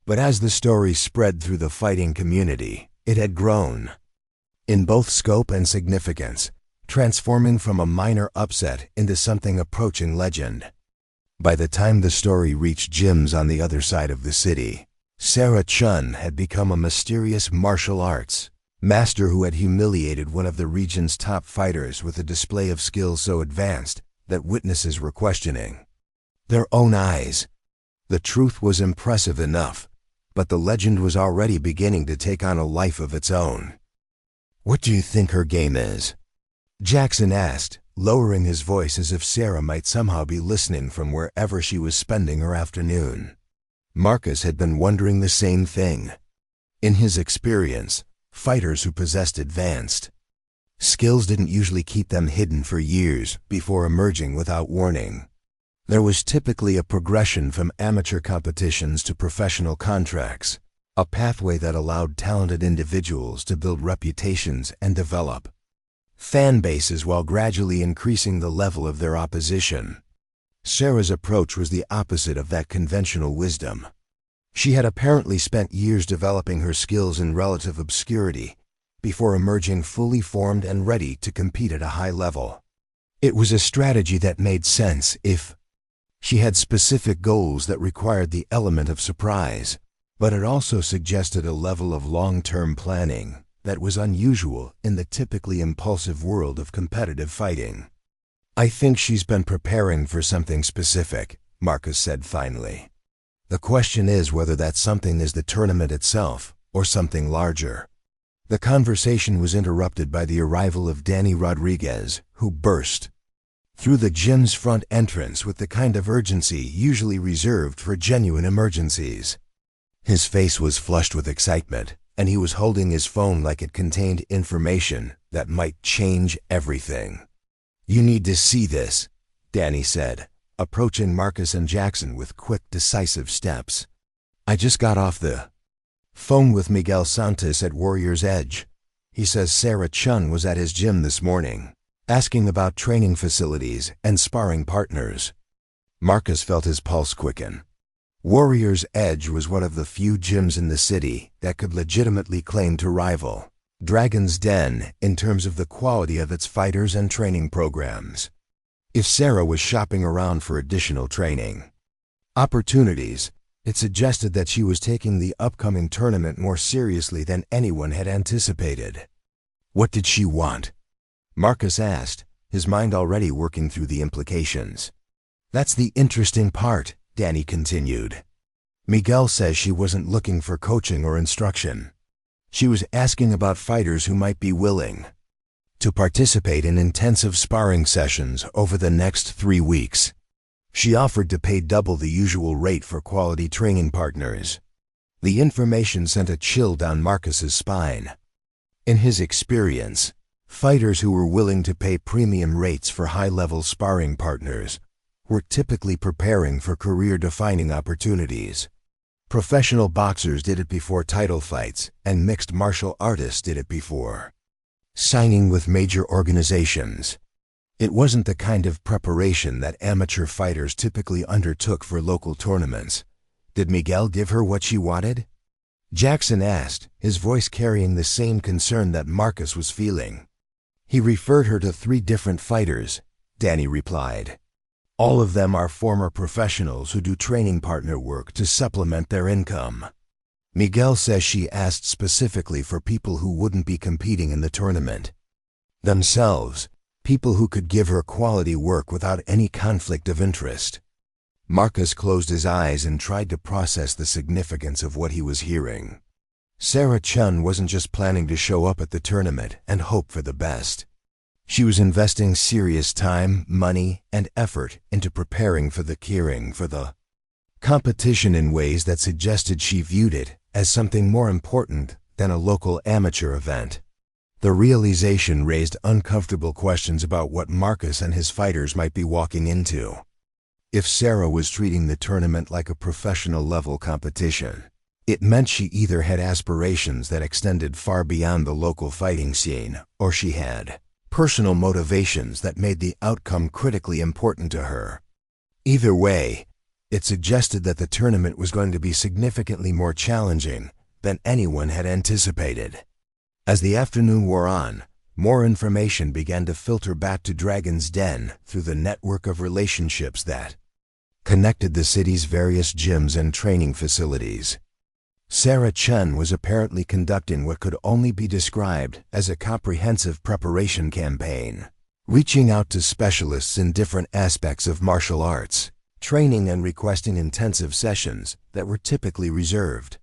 But as the story spread through the fighting community, it had grown, in both scope and significance, transforming from a minor upset into something approaching legend. By the time the story reached gyms on the other side of the city, Sarah Chun had become a mysterious martial arts master who had humiliated one of the region's top fighters with a display of skill so advanced that witnesses were questioning their own eyes. The truth was impressive enough, but the legend was already beginning to take on a life of its own. "What do you think her game is?" Jackson asked, lowering his voice as if Sarah might somehow be listening from wherever she was spending her afternoon. Marcus had been wondering the same thing. In his experience, fighters who possessed advanced skills didn't usually keep them hidden for years before emerging without warning. There was typically a progression from amateur competitions to professional contracts, a pathway that allowed talented individuals to build reputations and develop fan bases while gradually increasing the level of their opposition. Sarah's approach was the opposite of that conventional wisdom. She had apparently spent years developing her skills in relative obscurity before emerging fully formed and ready to compete at a high level. It was a strategy that made sense if she had specific goals that required the element of surprise, but it also suggested a level of long-term planning that was unusual in the typically impulsive world of competitive fighting. "I think she's been preparing for something specific," Marcus said finally. "The question is whether that something is the tournament itself or something larger." The conversation was interrupted by the arrival of Danny Rodriguez, who burst through the gym's front entrance with the kind of urgency usually reserved for genuine emergencies. His face was flushed with excitement, and he was holding his phone like it contained information that might change everything. "You need to see this," Danny said, approaching Marcus and Jackson with quick, decisive steps. "I just got off the phone with Miguel Santos at Warrior's Edge. He says Sarah Chun was at his gym this morning, asking about training facilities and sparring partners." Marcus felt his pulse quicken. Warrior's Edge was one of the few gyms in the city that could legitimately claim to rival Dragon's Den in terms of the quality of its fighters and training programs. If Sarah was shopping around for additional training opportunities, it suggested that she was taking the upcoming tournament more seriously than anyone had anticipated. "What did she want?" Marcus asked, his mind already working through the implications. "That's the interesting part," Danny continued. "Miguel says she wasn't looking for coaching or instruction. She was asking about fighters who might be willing to participate in intensive sparring sessions over the next 3 weeks. She offered to pay double the usual rate for quality training partners." The information sent a chill down Marcus's spine. In his experience, fighters who were willing to pay premium rates for high-level sparring partners were typically preparing for career-defining opportunities. Professional boxers did it before title fights, and mixed martial artists did it before signing with major organizations. It wasn't the kind of preparation that amateur fighters typically undertook for local tournaments. Did Miguel give her what she wanted? Jackson asked, his voice carrying the same concern that Marcus was feeling. "He referred her to 3 different fighters," Danny replied. "All of them are former professionals who do training partner work to supplement their income. Miguel says she asked specifically for people who wouldn't be competing in the tournament themselves, people who could give her quality work without any conflict of interest." Marcus closed his eyes and tried to process the significance of what he was hearing. Sarah Chun wasn't just planning to show up at the tournament and hope for the best. She was investing serious time, money, and effort into preparing for the competition in ways that suggested she viewed it as something more important than a local amateur event. The realization raised uncomfortable questions about what Marcus and his fighters might be walking into. If Sarah was treating the tournament like a professional-level competition, It meant she either had aspirations that extended far beyond the local fighting scene, or she had personal motivations that made the outcome critically important to her. Either way, it suggested that the tournament was going to be significantly more challenging than anyone had anticipated. As the afternoon wore on, more information began to filter back to Dragon's Den through the network of relationships that connected the city's various gyms and training facilities. Sarah Chen was apparently conducting what could only be described as a comprehensive preparation campaign, reaching out to specialists in different aspects of martial arts, training and requesting intensive sessions that were typically reserved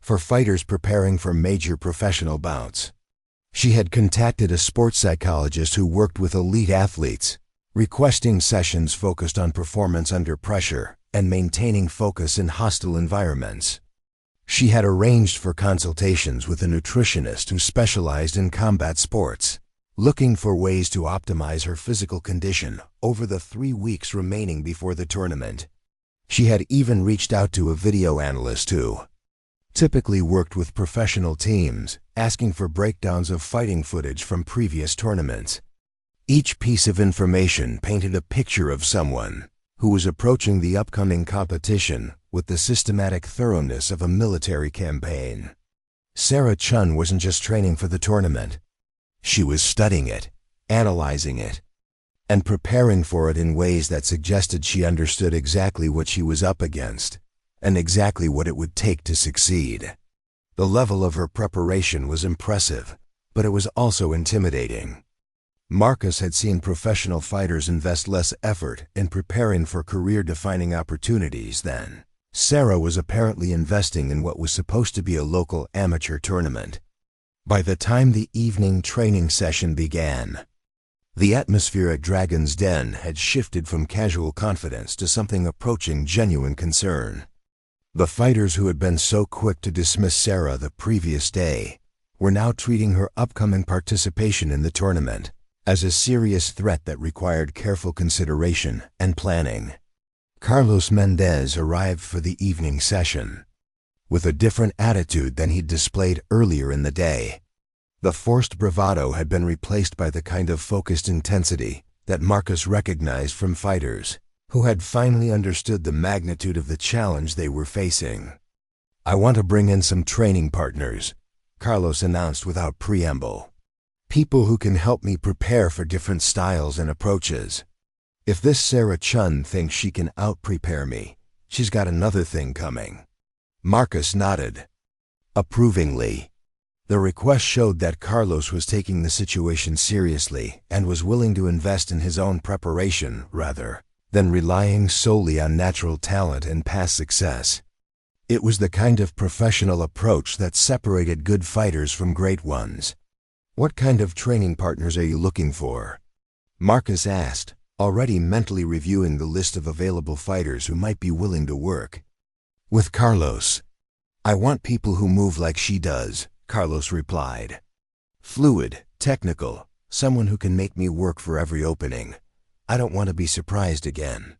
for fighters preparing for major professional bouts. She had contacted a sports psychologist who worked with elite athletes, requesting sessions focused on performance under pressure and maintaining focus in hostile environments. She had arranged for consultations with a nutritionist who specialized in combat sports, looking for ways to optimize her physical condition over the 3 weeks remaining before the tournament. She had even reached out to a video analyst who typically worked with professional teams, asking for breakdowns of fighting footage from previous tournaments. Each piece of information painted a picture of someone who was approaching the upcoming competition with the systematic thoroughness of a military campaign. Sarah Chen wasn't just training for the tournament. She was studying it, analyzing it, and preparing for it in ways that suggested she understood exactly what she was up against and exactly what it would take to succeed. The level of her preparation was impressive, but it was also intimidating. Marcus had seen professional fighters invest less effort in preparing for career-defining opportunities than Sarah was apparently investing in what was supposed to be a local amateur tournament. By the time the evening training session began, the atmosphere at Dragon's Den had shifted from casual confidence to something approaching genuine concern. The fighters who had been so quick to dismiss Sarah the previous day were now treating her upcoming participation in the tournament as a serious threat that required careful consideration and planning. Carlos Mendez arrived for the evening session with a different attitude than he'd displayed earlier in the day. The forced bravado had been replaced by the kind of focused intensity that Marcus recognized from fighters who had finally understood the magnitude of the challenge they were facing. "I want to bring in some training partners," Carlos announced without preamble. "People who can help me prepare for different styles and approaches. If this Sarah Chen thinks she can out-prepare me, she's got another thing coming." Marcus nodded approvingly. The request showed that Carlos was taking the situation seriously and was willing to invest in his own preparation rather than relying solely on natural talent and past success. It was the kind of professional approach that separated good fighters from great ones. "What kind of training partners are you looking for?" Marcus asked, already mentally reviewing the list of available fighters who might be willing to work with Carlos. "I want people who move like she does," Carlos replied. "Fluid, technical, someone who can make me work for every opening. I don't want to be surprised again."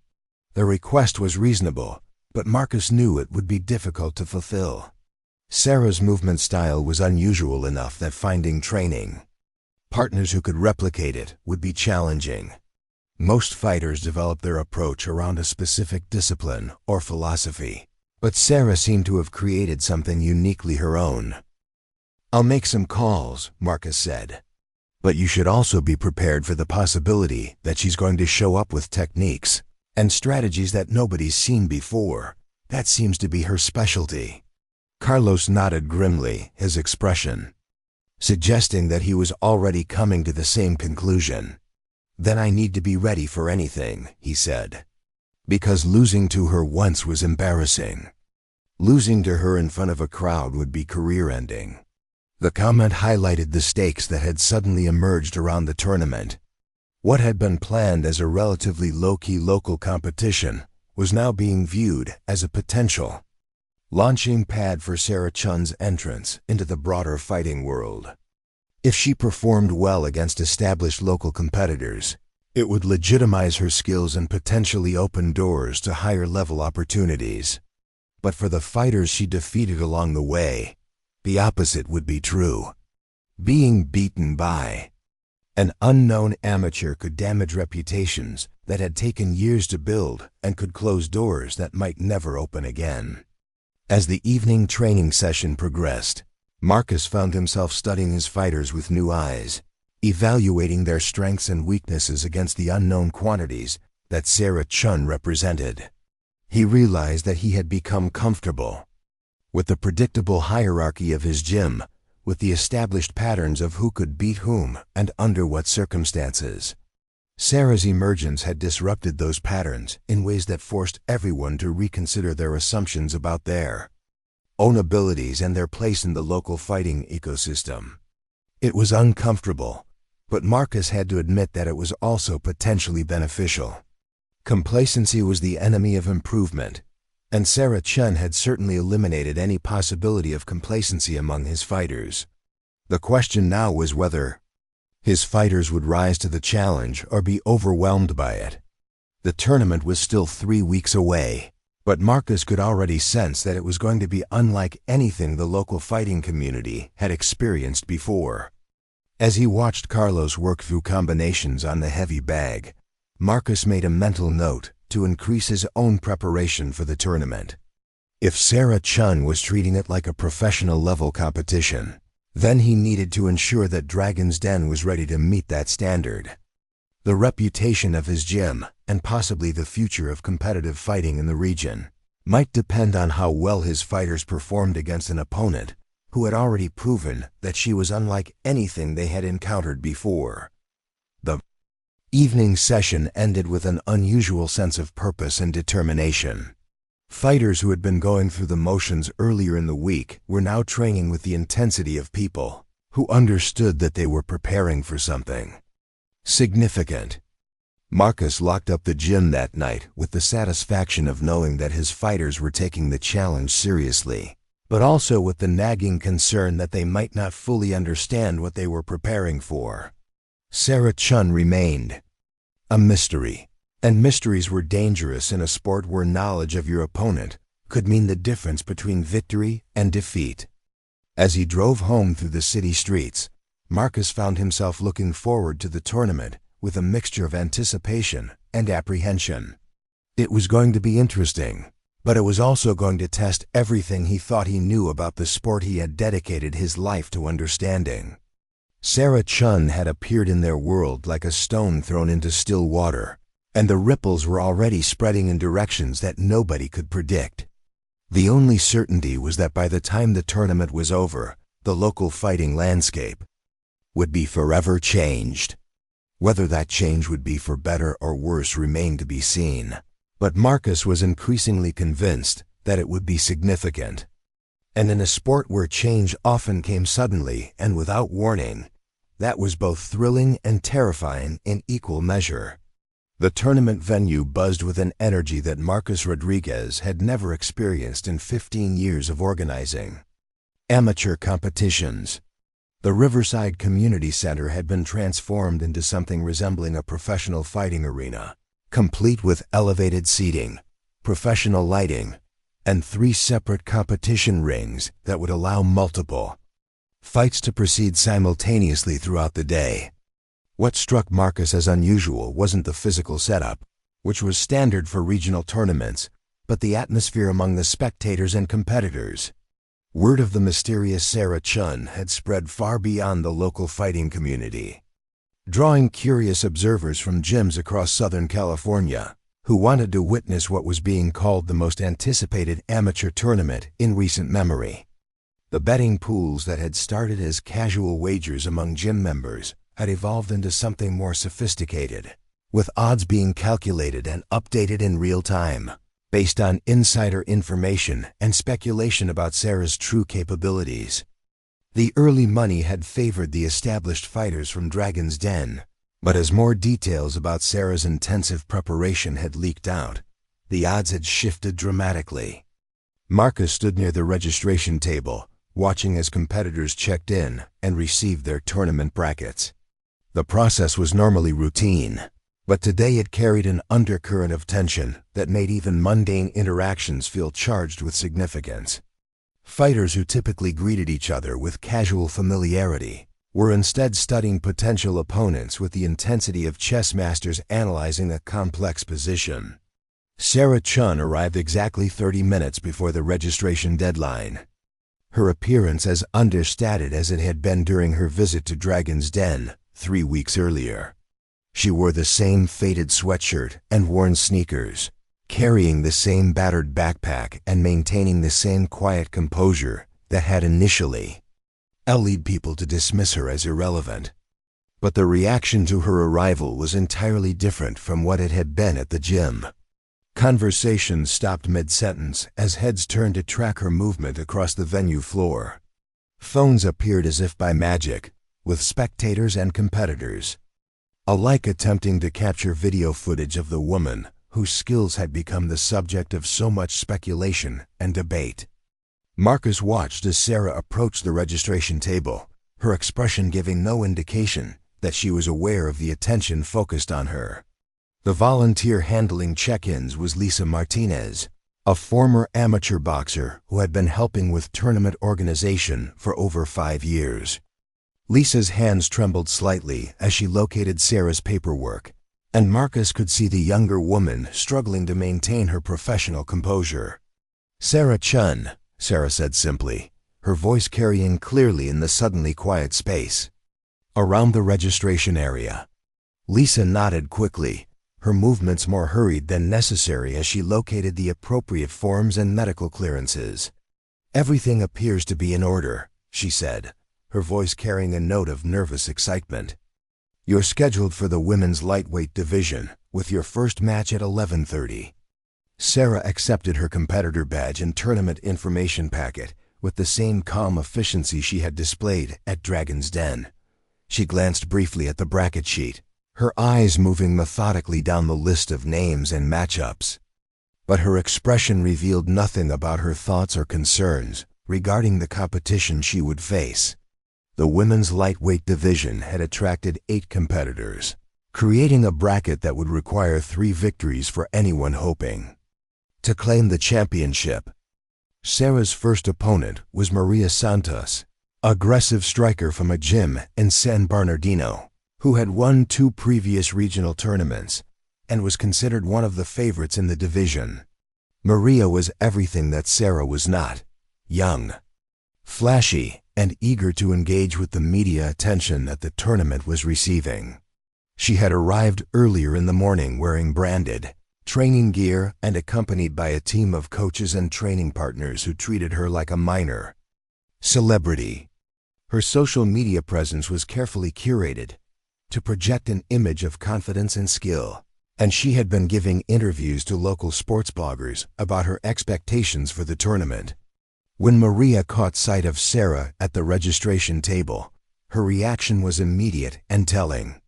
The request was reasonable, but Marcus knew it would be difficult to fulfill. Sarah's movement style was unusual enough that finding training partners who could replicate it would be challenging. Most fighters develop their approach around a specific discipline or philosophy, but Sarah seemed to have created something uniquely her own. "I'll make some calls," Marcus said. "But you should also be prepared for the possibility that she's going to show up with techniques and strategies that nobody's seen before. That seems to be her specialty." Carlos nodded grimly, his expression suggesting that he was already coming to the same conclusion. "Then I need to be ready for anything," he said. Because losing to her once was embarrassing. Losing to her in front of a crowd would be career-ending. The comment highlighted the stakes that had suddenly emerged around the tournament. What had been planned as a relatively low-key local competition was now being viewed as a potential launching pad for Sarah Chun's entrance into the broader fighting world. If she performed well against established local competitors, it would legitimize her skills and potentially open doors to higher-level opportunities. But for the fighters she defeated along the way, the opposite would be true. Being beaten by an unknown amateur could damage reputations that had taken years to build and could close doors that might never open again. As the evening training session progressed, Marcus found himself studying his fighters with new eyes, evaluating their strengths and weaknesses against the unknown quantities that Sarah Chun represented. He realized that he had become comfortable with the predictable hierarchy of his gym, with the established patterns of who could beat whom and under what circumstances. Sarah's emergence had disrupted those patterns in ways that forced everyone to reconsider their assumptions about their own abilities and their place in the local fighting ecosystem. It was uncomfortable, but Marcus had to admit that it was also potentially beneficial. Complacency was the enemy of improvement, and Sarah Chun had certainly eliminated any possibility of complacency among his fighters. The question now was whether his fighters would rise to the challenge or be overwhelmed by it. The tournament was still 3 weeks away, but Marcus could already sense that it was going to be unlike anything the local fighting community had experienced before. As he watched Carlos work through combinations on the heavy bag, Marcus made a mental note to increase his own preparation for the tournament. If Sarah Chun was treating it like a professional-level competition, then he needed to ensure that Dragon's Den was ready to meet that standard. The reputation of his gym, and possibly the future of competitive fighting in the region, might depend on how well his fighters performed against an opponent who had already proven that she was unlike anything they had encountered before. The evening session ended with an unusual sense of purpose and determination. Fighters who had been going through the motions earlier in the week were now training with the intensity of people who understood that they were preparing for something significant. Marcus locked up the gym that night with the satisfaction of knowing that his fighters were taking the challenge seriously, but also with the nagging concern that they might not fully understand what they were preparing for. Sarah Chun remained a mystery. And mysteries were dangerous in a sport where knowledge of your opponent could mean the difference between victory and defeat. As he drove home through the city streets, Marcus found himself looking forward to the tournament with a mixture of anticipation and apprehension. It was going to be interesting, but it was also going to test everything he thought he knew about the sport he had dedicated his life to understanding. Sarah Chun had appeared in their world like a stone thrown into still water, and the ripples were already spreading in directions that nobody could predict. The only certainty was that by the time the tournament was over, the local fighting landscape would be forever changed. Whether that change would be for better or worse remained to be seen, but Marcus was increasingly convinced that it would be significant. And in a sport where change often came suddenly and without warning, that was both thrilling and terrifying in equal measure. The tournament venue buzzed with an energy that Marcus Rodriguez had never experienced in 15 years of organizing. Amateur competitions. The Riverside Community Center had been transformed into something resembling a professional fighting arena, complete with elevated seating, professional lighting, and 3 separate competition rings that would allow multiple fights to proceed simultaneously throughout the day. What struck Marcus as unusual wasn't the physical setup, which was standard for regional tournaments, but the atmosphere among the spectators and competitors. Word of the mysterious Sarah Chun had spread far beyond the local fighting community, drawing curious observers from gyms across Southern California who wanted to witness what was being called the most anticipated amateur tournament in recent memory. The betting pools that had started as casual wagers among gym members had evolved into something more sophisticated, with odds being calculated and updated in real time, based on insider information and speculation about Sarah's true capabilities. The early money had favored the established fighters from Dragon's Den, but as more details about Sarah's intensive preparation had leaked out, the odds had shifted dramatically. Marcus stood near the registration table, watching as competitors checked in and received their tournament brackets. The process was normally routine. But today it carried an undercurrent of tension that made even mundane interactions feel charged with significance. Fighters who typically greeted each other with casual familiarity were instead studying potential opponents with the intensity of chess masters analyzing a complex position. Sarah Chun arrived exactly 30 minutes before the registration deadline. Her appearance as understated as it had been during her visit to Dragon's Den 3 weeks earlier. She wore the same faded sweatshirt and worn sneakers, carrying the same battered backpack and maintaining the same quiet composure that had initially led people to dismiss her as irrelevant. But the reaction to her arrival was entirely different from what it had been at the gym. Conversations stopped mid-sentence as heads turned to track her movement across the venue floor. Phones appeared as if by magic, with spectators and competitors alike attempting to capture video footage of the woman whose skills had become the subject of so much speculation and debate. Marcus watched as Sarah approached the registration table, her expression giving no indication that she was aware of the attention focused on her. The volunteer handling check-ins was Lisa Martinez, a former amateur boxer who had been helping with tournament organization for over 5 years. Lisa's hands trembled slightly as she located Sarah's paperwork, and Marcus could see the younger woman struggling to maintain her professional composure. "Sarah Chun," Sarah said simply, her voice carrying clearly in the suddenly quiet space around the registration area. Lisa nodded quickly, her movements more hurried than necessary as she located the appropriate forms and medical clearances. "Everything appears to be in order," she said, her voice carrying a note of nervous excitement. "You're scheduled for the women's lightweight division, with your first match at 11:30. Sarah accepted her competitor badge and tournament information packet with the same calm efficiency she had displayed at Dragon's Den. She glanced briefly at the bracket sheet, her eyes moving methodically down the list of names and matchups. But her expression revealed nothing about her thoughts or concerns regarding the competition she would face. The women's lightweight division had attracted 8 competitors, creating a bracket that would require 3 victories for anyone hoping to claim the championship. Sarah's first opponent was Maria Santos, aggressive striker from a gym in San Bernardino, who had won 2 previous regional tournaments and was considered one of the favorites in the division. Maria was everything that Sarah was not: young, flashy, and eager to engage with the media attention that the tournament was receiving. She had arrived earlier in the morning wearing branded training gear and accompanied by a team of coaches and training partners who treated her like a minor celebrity. Her social media presence was carefully curated to project an image of confidence and skill, and she had been giving interviews to local sports bloggers about her expectations for the tournament. When Maria caught sight of Sarah at the registration table, her reaction was immediate and telling.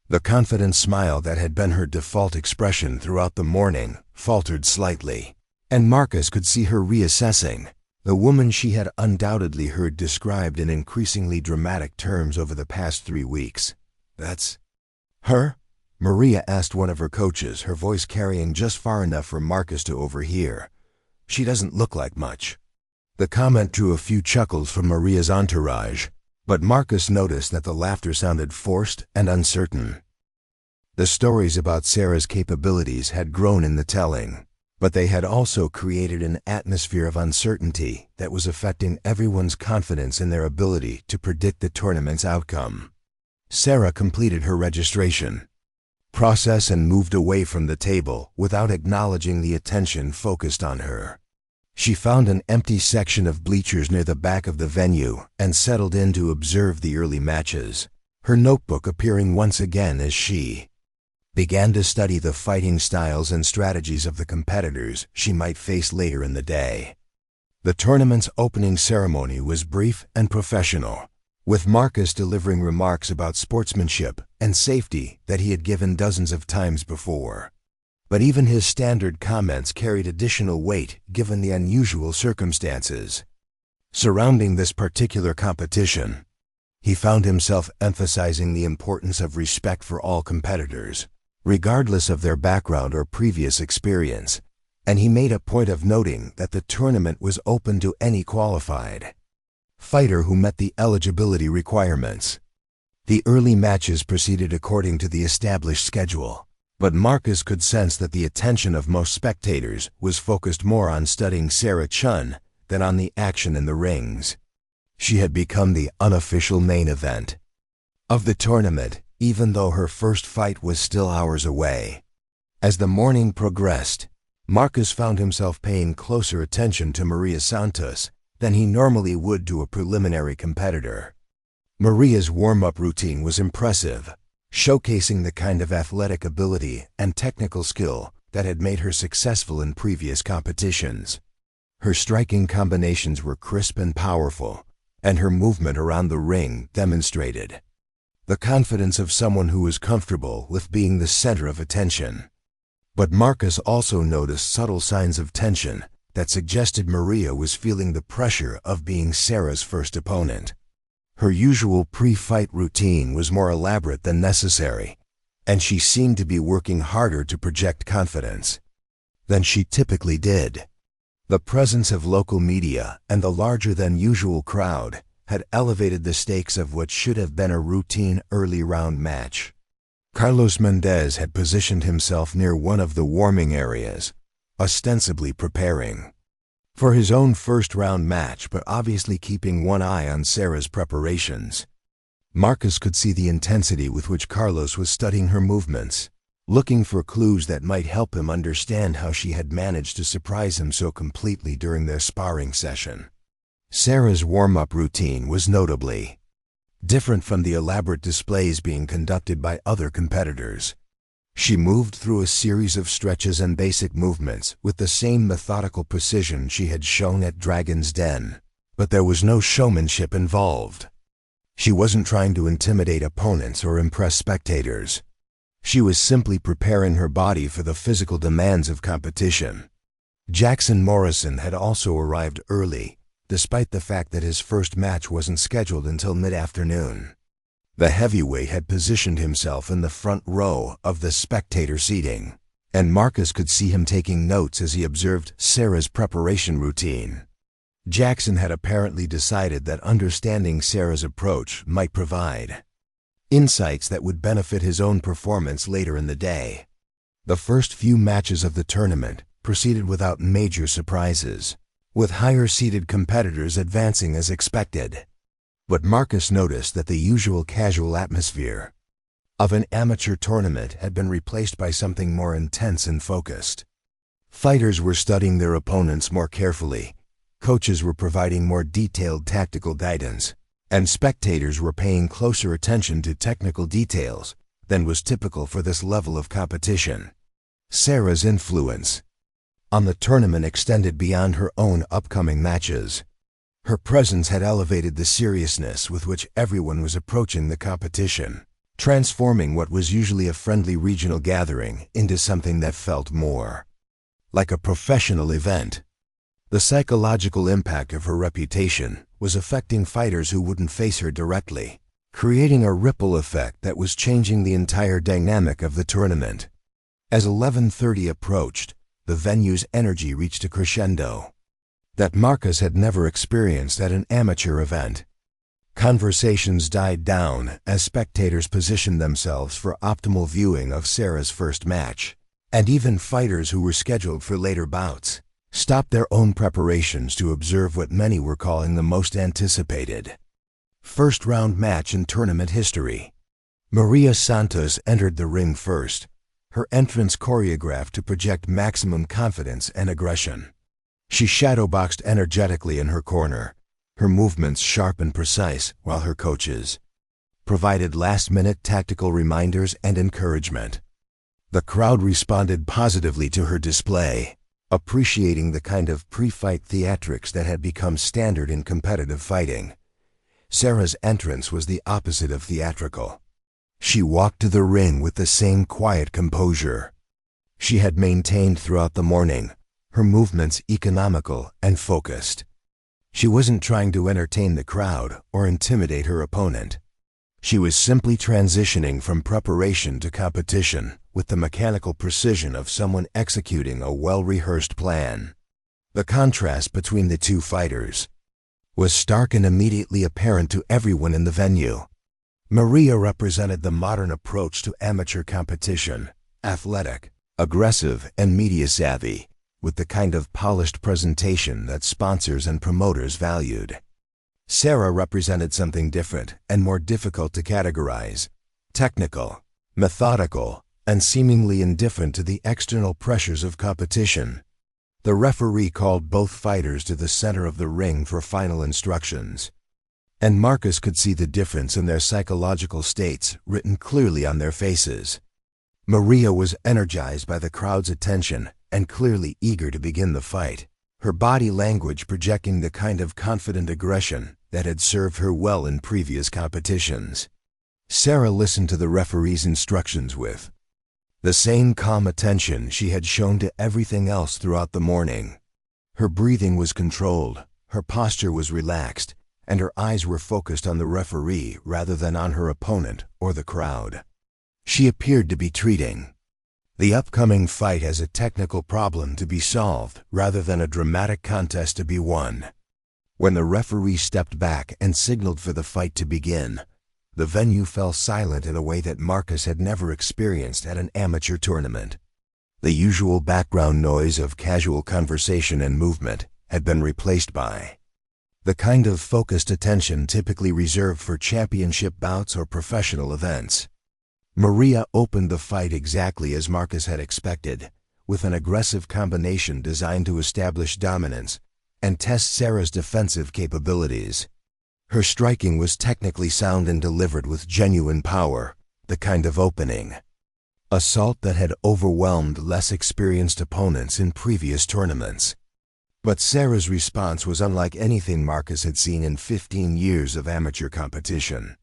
The confident smile that had been her default expression throughout the morning faltered slightly, and Marcus could see her reassessing the woman she had undoubtedly heard described in increasingly dramatic terms over the past 3 weeks. "That's her?" Maria asked one of her coaches, her voice carrying just far enough for Marcus to overhear. "She doesn't look like much." The comment drew a few chuckles from Maria's entourage, but Marcus noticed that the laughter sounded forced and uncertain. The stories about Sarah's capabilities had grown in the telling, but they had also created an atmosphere of uncertainty that was affecting everyone's confidence in their ability to predict the tournament's outcome. Sarah completed her registration process and moved away from the table without acknowledging the attention focused on her. She found an empty section of bleachers near the back of the venue and settled in to observe the early matches, her notebook appearing once again as she began to study the fighting styles and strategies of the competitors she might face later in the day. The tournament's opening ceremony was brief and professional, with Marcus delivering remarks about sportsmanship and safety that he had given dozens of times before. But even his standard comments carried additional weight given the unusual circumstances surrounding this particular competition. He found himself emphasizing the importance of respect for all competitors, regardless of their background or previous experience, and he made a point of noting that the tournament was open to any qualified fighter who met the eligibility requirements. The early matches proceeded according to the established schedule, but Marcus could sense that the attention of most spectators was focused more on studying Sarah Chun than on the action in the rings. She had become the unofficial main event of the tournament, even though her first fight was still hours away. As the morning progressed, Marcus found himself paying closer attention to Maria Santos than he normally would to a preliminary competitor. Maria's warm-up routine was impressive, showcasing the kind of athletic ability and technical skill that had made her successful in previous competitions. Her striking combinations were crisp and powerful, and her movement around the ring demonstrated the confidence of someone who was comfortable with being the center of attention. But Marcus also noticed subtle signs of tension that suggested Maria was feeling the pressure of being Sarah's first opponent. Her usual pre-fight routine was more elaborate than necessary, and she seemed to be working harder to project confidence than she typically did. The presence of local media and the larger-than-usual crowd had elevated the stakes of what should have been a routine early-round match. Carlos Mendez had positioned himself near one of the warming areas, ostensibly preparing for his own first-round match, but obviously keeping one eye on Sarah's preparations. Marcus could see the intensity with which Carlos was studying her movements, looking for clues that might help him understand how she had managed to surprise him so completely during their sparring session. Sarah's warm-up routine was notably different from the elaborate displays being conducted by other competitors. She moved through a series of stretches and basic movements with the same methodical precision she had shown at Dragon's Den, but there was no showmanship involved. She wasn't trying to intimidate opponents or impress spectators. She was simply preparing her body for the physical demands of competition. Jackson Morrison had also arrived early, despite the fact that his first match wasn't scheduled until mid-afternoon. The heavyweight had positioned himself in the front row of the spectator seating, and Marcus could see him taking notes as he observed Sarah's preparation routine. Jackson had apparently decided that understanding Sarah's approach might provide insights that would benefit his own performance later in the day. The first few matches of the tournament proceeded without major surprises, with higher-seeded competitors advancing as expected. But Marcus noticed that the usual casual atmosphere of an amateur tournament had been replaced by something more intense and focused. Fighters were studying their opponents more carefully, coaches were providing more detailed tactical guidance, and spectators were paying closer attention to technical details than was typical for this level of competition. Sarah's influence on the tournament extended beyond her own upcoming matches. Her presence had elevated the seriousness with which everyone was approaching the competition, transforming what was usually a friendly regional gathering into something that felt more like a professional event. The psychological impact of her reputation was affecting fighters who wouldn't face her directly, creating a ripple effect that was changing the entire dynamic of the tournament. As 11:30 approached, the venue's energy reached a crescendo that Marcus had never experienced at an amateur event. Conversations died down as spectators positioned themselves for optimal viewing of Sarah's first match, and even fighters who were scheduled for later bouts stopped their own preparations to observe what many were calling the most anticipated first-round match in tournament history. Maria Santos entered the ring first, her entrance choreographed to project maximum confidence and aggression. She shadowboxed energetically in her corner, her movements sharp and precise, while her coaches provided last-minute tactical reminders and encouragement. The crowd responded positively to her display, appreciating the kind of pre-fight theatrics that had become standard in competitive fighting. Sarah's entrance was the opposite of theatrical. She walked to the ring with the same quiet composure she had maintained throughout the morning, her movements economical and focused. She wasn't trying to entertain the crowd or intimidate her opponent. She was simply transitioning from preparation to competition with the mechanical precision of someone executing a well-rehearsed plan. The contrast between the two fighters was stark and immediately apparent to everyone in the venue. Maria represented the modern approach to amateur competition, athletic, aggressive, and media-savvy, with the kind of polished presentation that sponsors and promoters valued. Sarah represented something different and more difficult to categorize: technical, methodical, and seemingly indifferent to the external pressures of competition. The referee called both fighters to the center of the ring for final instructions, and Marcus could see the difference in their psychological states written clearly on their faces. Maria was energized by the crowd's attention and clearly eager to begin the fight, her body language projecting the kind of confident aggression that had served her well in previous competitions. Sarah listened to the referee's instructions with the same calm attention she had shown to everything else throughout the morning. Her breathing was controlled, her posture was relaxed, and her eyes were focused on the referee rather than on her opponent or the crowd. She appeared to be treating the upcoming fight as a technical problem to be solved rather than a dramatic contest to be won. When the referee stepped back and signaled for the fight to begin, the venue fell silent in a way that Marcus had never experienced at an amateur tournament. The usual background noise of casual conversation and movement had been replaced by the kind of focused attention typically reserved for championship bouts or professional events. Maria opened the fight exactly as Marcus had expected, with an aggressive combination designed to establish dominance and test Sarah's defensive capabilities. Her striking was technically sound and delivered with genuine power, the kind of opening assault that had overwhelmed less experienced opponents in previous tournaments. But Sarah's response was unlike anything Marcus had seen in 15 years of amateur competition.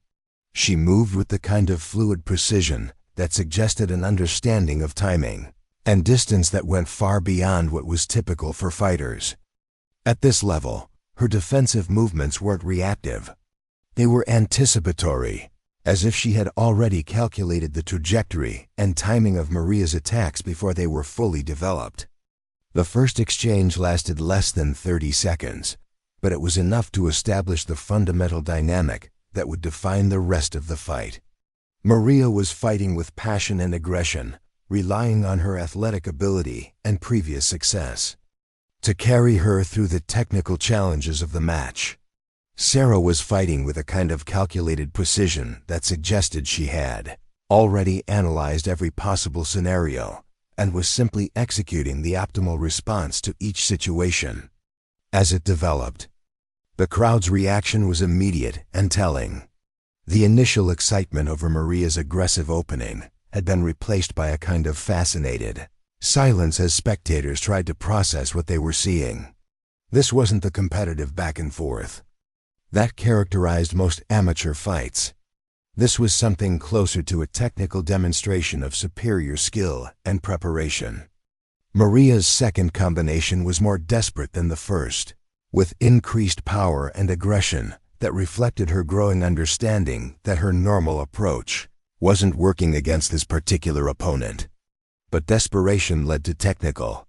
She moved with the kind of fluid precision that suggested an understanding of timing and distance that went far beyond what was typical for fighters. At this level, her defensive movements weren't reactive. They were anticipatory, as if she had already calculated the trajectory and timing of Maria's attacks before they were fully developed. The first exchange lasted less than 30 seconds, but it was enough to establish the fundamental dynamic that would define the rest of the fight. Maria was fighting with passion and aggression, relying on her athletic ability and previous success to carry her through the technical challenges of the match. Sarah was fighting with a kind of calculated precision that suggested she had already analyzed every possible scenario and was simply executing the optimal response to each situation. As it developed, the crowd's reaction was immediate and telling. The initial excitement over Maria's aggressive opening had been replaced by a kind of fascinated silence as spectators tried to process what they were seeing. This wasn't the competitive back and forth that characterized most amateur fights. This was something closer to a technical demonstration of superior skill and preparation. Maria's second combination was more desperate than the first, with increased power and aggression that reflected her growing understanding that her normal approach wasn't working against this particular opponent. But desperation led to technical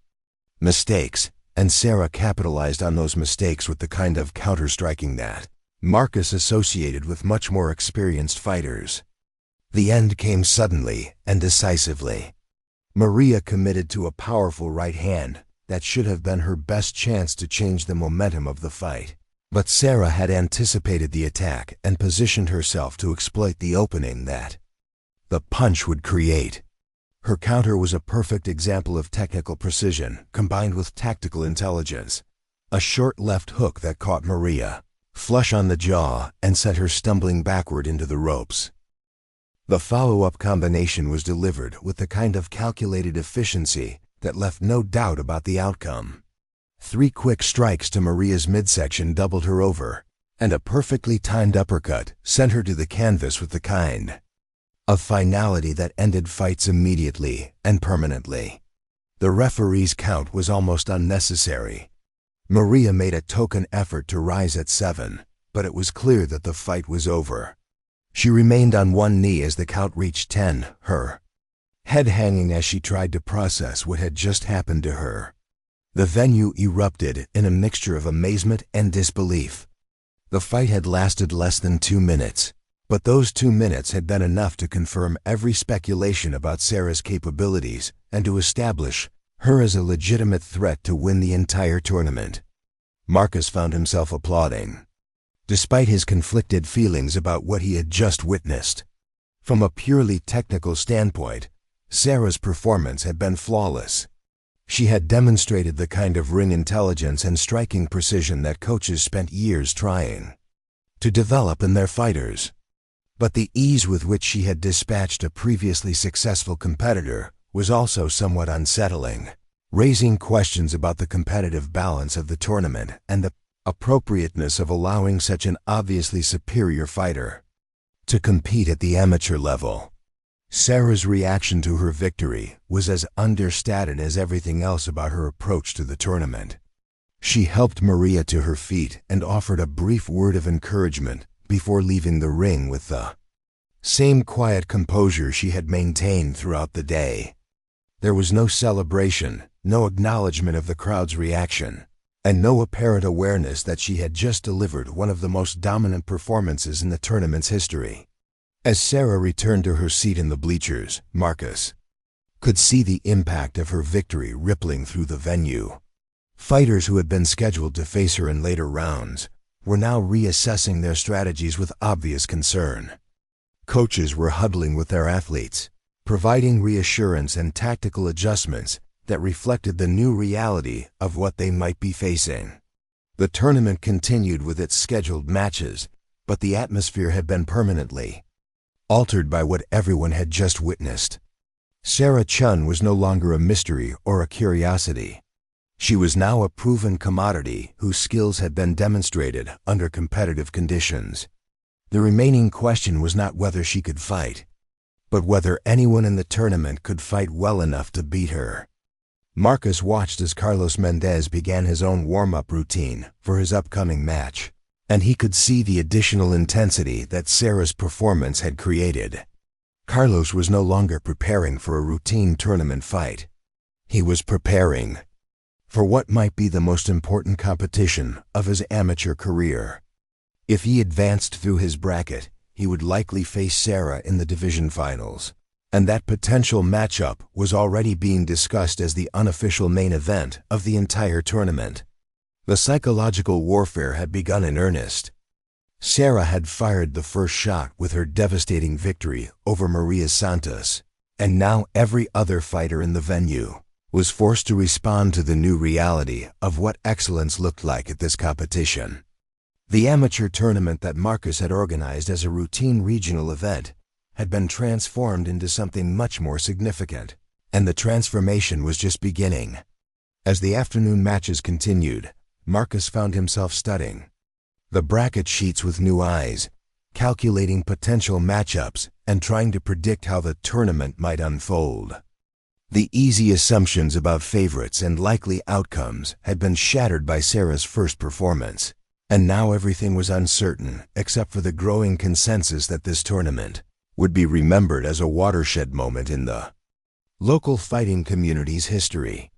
mistakes, and Sarah capitalized on those mistakes with the kind of counter-striking that Marcus associated with much more experienced fighters. The end came suddenly and decisively. Maria committed to a powerful right hand that should have been her best chance to change the momentum of the fight. But Sarah had anticipated the attack and positioned herself to exploit the opening that the punch would create. Her counter was a perfect example of technical precision combined with tactical intelligence. A short left hook that caught Maria flush on the jaw and sent her stumbling backward into the ropes. The follow-up combination was delivered with the kind of calculated efficiency that left no doubt about the outcome. 3 quick strikes to Maria's midsection doubled her over, and a perfectly timed uppercut sent her to the canvas with the kind of finality that ended fights immediately and permanently. The referee's count was almost unnecessary. Maria made a token effort to rise at 7, but it was clear that the fight was over. She remained on one knee as the count reached 10, her head hanging as she tried to process what had just happened to her. The venue erupted in a mixture of amazement and disbelief. The fight had lasted less than 2 minutes, but those 2 minutes had been enough to confirm every speculation about Sarah's capabilities and to establish her as a legitimate threat to win the entire tournament. Marcus found himself applauding, despite his conflicted feelings about what he had just witnessed. From a purely technical standpoint, Sarah's performance had been flawless. She had demonstrated the kind of ring intelligence and striking precision that coaches spent years trying to develop in their fighters. But the ease with which she had dispatched a previously successful competitor was also somewhat unsettling, raising questions about the competitive balance of the tournament and the appropriateness of allowing such an obviously superior fighter to compete at the amateur level. Sarah's reaction to her victory was as understated as everything else about her approach to the tournament. She helped Maria to her feet and offered a brief word of encouragement before leaving the ring with the same quiet composure she had maintained throughout the day. There was no celebration, no acknowledgement of the crowd's reaction, and no apparent awareness that she had just delivered one of the most dominant performances in the tournament's history. As Sarah returned to her seat in the bleachers, Marcus could see the impact of her victory rippling through the venue. Fighters who had been scheduled to face her in later rounds were now reassessing their strategies with obvious concern. Coaches were huddling with their athletes, providing reassurance and tactical adjustments that reflected the new reality of what they might be facing. The tournament continued with its scheduled matches, but the atmosphere had been permanently altered by what everyone had just witnessed. Sarah Chun was no longer a mystery or a curiosity. She was now a proven commodity whose skills had been demonstrated under competitive conditions. The remaining question was not whether she could fight, but whether anyone in the tournament could fight well enough to beat her. Marcus watched as Carlos Mendez began his own warm-up routine for his upcoming match, and he could see the additional intensity that Sarah's performance had created. Carlos was no longer preparing for a routine tournament fight. He was preparing for what might be the most important competition of his amateur career. If he advanced through his bracket, he would likely face Sarah in the division finals, and that potential matchup was already being discussed as the unofficial main event of the entire tournament. The psychological warfare had begun in earnest. Sarah had fired the first shot with her devastating victory over Maria Santos, and now every other fighter in the venue was forced to respond to the new reality of what excellence looked like at this competition. The amateur tournament that Marcus had organized as a routine regional event had been transformed into something much more significant, and the transformation was just beginning. As the afternoon matches continued, Marcus found himself studying the bracket sheets with new eyes, calculating potential matchups and trying to predict how the tournament might unfold. The easy assumptions about favorites and likely outcomes had been shattered by Sarah's first performance, and now everything was uncertain except for the growing consensus that this tournament would be remembered as a watershed moment in the local fighting community's history.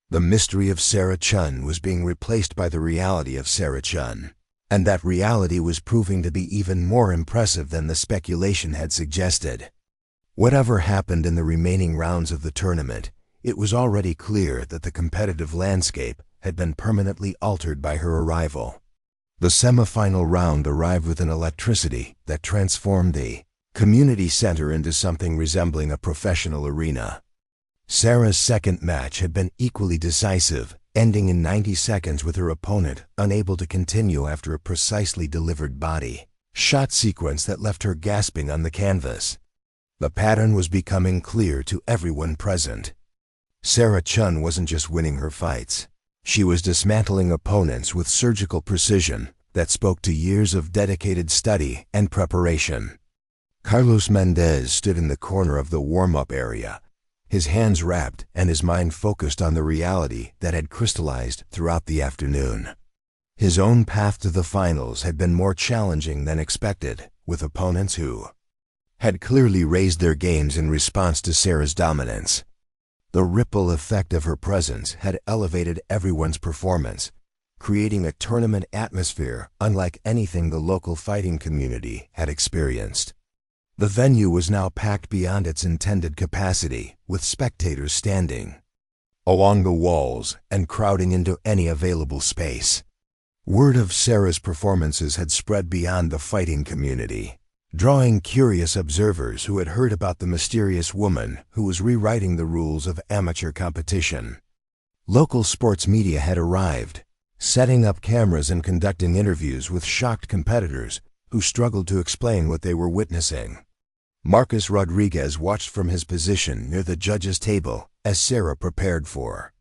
The mystery of Sarah Chun was being replaced by the reality of Sarah Chun, and that reality was proving to be even more impressive than the speculation had suggested. Whatever happened in the remaining rounds of the tournament, it was already clear that the competitive landscape had been permanently altered by her arrival. The semifinal round arrived with an electricity that transformed the community center into something resembling a professional arena. Sarah's second match had been equally decisive, ending in 90 seconds with her opponent unable to continue after a precisely delivered body shot sequence that left her gasping on the canvas. The pattern was becoming clear to everyone present. Sarah Chun wasn't just winning her fights. She was dismantling opponents with surgical precision that spoke to years of dedicated study and preparation. Carlos Mendez stood in the corner of the warm-up area, his hands wrapped and his mind focused on the reality that had crystallized throughout the afternoon. His own path to the finals had been more challenging than expected, with opponents who had clearly raised their games in response to Sarah's dominance. The ripple effect of her presence had elevated everyone's performance, creating a tournament atmosphere unlike anything the local fighting community had experienced. The venue was now packed beyond its intended capacity, with spectators standing along the walls and crowding into any available space. Word of Sarah's performances had spread beyond the fighting community, drawing curious observers who had heard about the mysterious woman who was rewriting the rules of amateur competition. Local sports media had arrived, setting up cameras and conducting interviews with shocked competitors who struggled to explain what they were witnessing. Marcus Rodriguez watched from his position near the judges' table as Sarah prepared for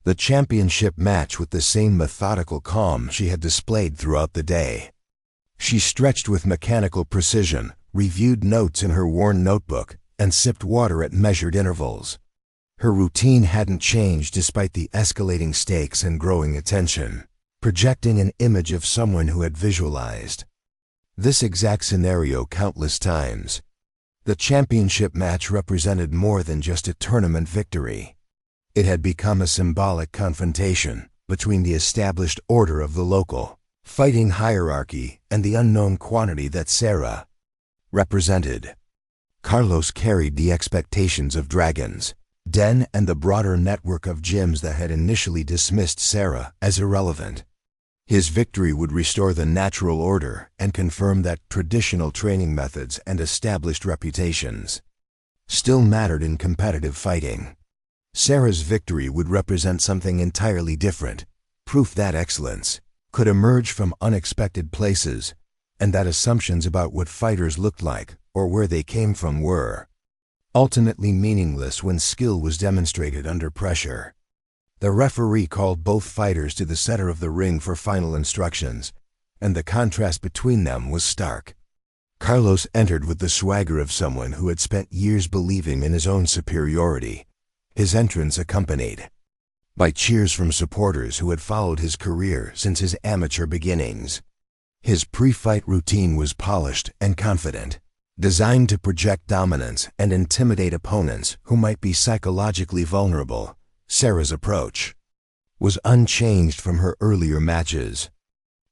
the championship match with the same methodical calm she had displayed throughout the day. She stretched with mechanical precision, reviewed notes in her worn notebook, and sipped water at measured intervals. Her routine hadn't changed despite the escalating stakes and growing attention, projecting an image of someone who had visualized this exact scenario countless times. The championship match represented more than just a tournament victory. It had become a symbolic confrontation between the established order of the local fighting hierarchy and the unknown quantity that Sarah represented. Carlos carried the expectations of Dragon's Den and the broader network of gyms that had initially dismissed Sarah as irrelevant. His victory would restore the natural order and confirm that traditional training methods and established reputations still mattered in competitive fighting. Sarah's victory would represent something entirely different, proof that excellence could emerge from unexpected places, and that assumptions about what fighters looked like or where they came from were ultimately meaningless when skill was demonstrated under pressure. The referee called both fighters to the center of the ring for final instructions, and the contrast between them was stark. Carlos entered with the swagger of someone who had spent years believing in his own superiority, his entrance accompanied by cheers from supporters who had followed his career since his amateur beginnings. His pre-fight routine was polished and confident, designed to project dominance and intimidate opponents who might be psychologically vulnerable. Sarah's approach was unchanged from her earlier matches.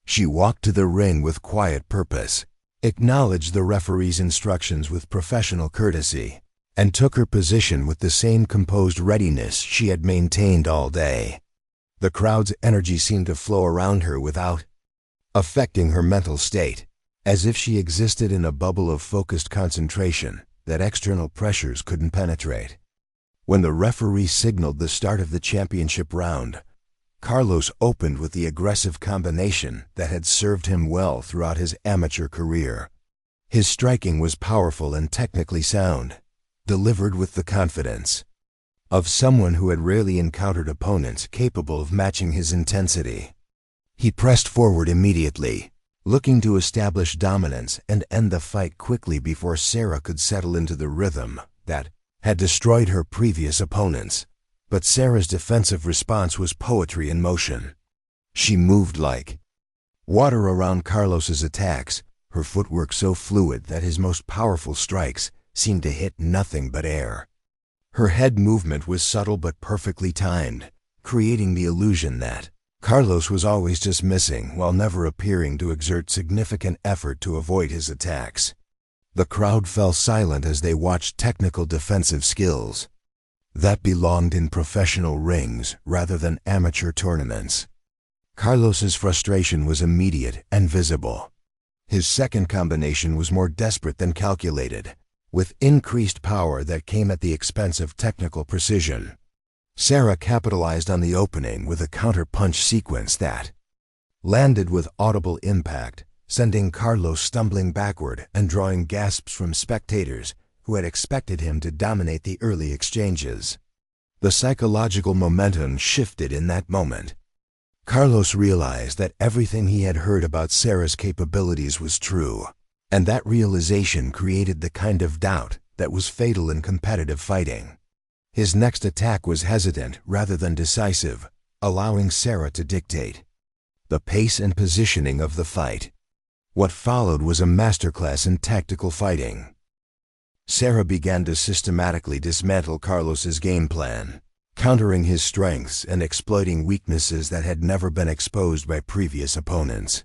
She walked to the ring with quiet purpose, acknowledged the referee's instructions with professional courtesy, and took her position with the same composed readiness she had maintained all day. The crowd's energy seemed to flow around her without affecting her mental state, as if she existed in a bubble of focused concentration that external pressures couldn't penetrate. When the referee signaled the start of the championship round, Carlos opened with the aggressive combination that had served him well throughout his amateur career. His striking was powerful and technically sound, delivered with the confidence of someone who had rarely encountered opponents capable of matching his intensity. He pressed forward immediately, looking to establish dominance and end the fight quickly before Sarah could settle into the rhythm that had destroyed her previous opponents. But Sarah's defensive response was poetry in motion. She moved like water around Carlos's attacks, her footwork so fluid that his most powerful strikes seemed to hit nothing but air. Her head movement was subtle but perfectly timed, creating the illusion that Carlos was always just missing while never appearing to exert significant effort to avoid his attacks. The crowd fell silent as they watched technical defensive skills that belonged in professional rings rather than amateur tournaments. Carlos's frustration was immediate and visible. His second combination was more desperate than calculated, with increased power that came at the expense of technical precision. Sarah capitalized on the opening with a counter-punch sequence that landed with audible impact, sending Carlos stumbling backward and drawing gasps from spectators who had expected him to dominate the early exchanges. The psychological momentum shifted in that moment. Carlos realized that everything he had heard about Sarah's capabilities was true, and that realization created the kind of doubt that was fatal in competitive fighting. His next attack was hesitant rather than decisive, allowing Sarah to dictate the pace and positioning of the fight. What followed was a masterclass in tactical fighting. Sarah began to systematically dismantle Carlos's game plan, countering his strengths and exploiting weaknesses that had never been exposed by previous opponents.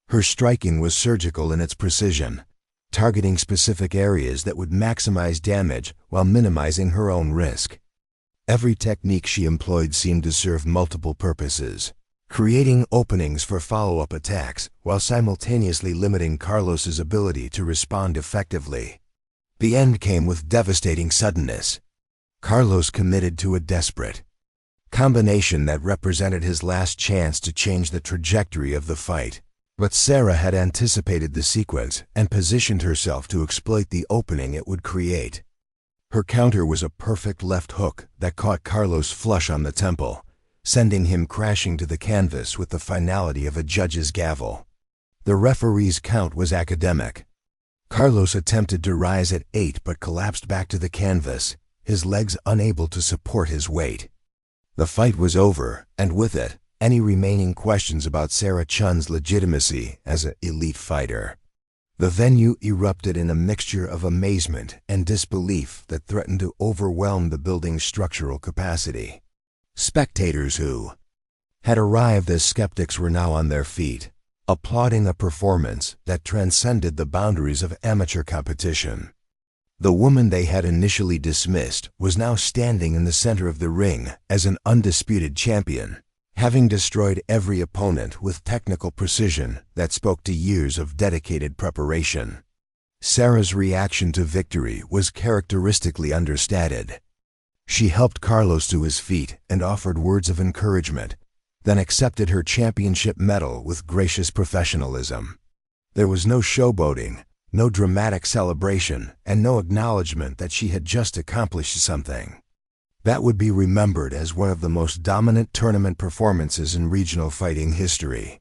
Her striking was surgical in its precision, targeting specific areas that would maximize damage while minimizing her own risk. Every technique she employed seemed to serve multiple purposes, creating openings for follow-up attacks while simultaneously limiting Carlos's ability to respond effectively. The end came with devastating suddenness. Carlos committed to a desperate combination that represented his last chance to change the trajectory of the fight. But Sarah had anticipated the sequence and positioned herself to exploit the opening it would create. Her counter was a perfect left hook that caught Carlos flush on the temple, sending him crashing to the canvas with the finality of a judge's gavel. The referee's count was academic. Carlos attempted to rise at 8 but collapsed back to the canvas, his legs unable to support his weight. The fight was over, and with it, any remaining questions about Sarah Chun's legitimacy as an elite fighter. The venue erupted in a mixture of amazement and disbelief that threatened to overwhelm the building's structural capacity. Spectators who had arrived as skeptics were now on their feet, applauding a performance that transcended the boundaries of amateur competition. The woman they had initially dismissed was now standing in the center of the ring as an undisputed champion, having destroyed every opponent with technical precision that spoke to years of dedicated preparation. Sarah's reaction to victory was characteristically understated. She helped Carlos to his feet and offered words of encouragement, then accepted her championship medal with gracious professionalism. There was no showboating, no dramatic celebration, and no acknowledgement that she had just accomplished something that would be remembered as one of the most dominant tournament performances in regional fighting history.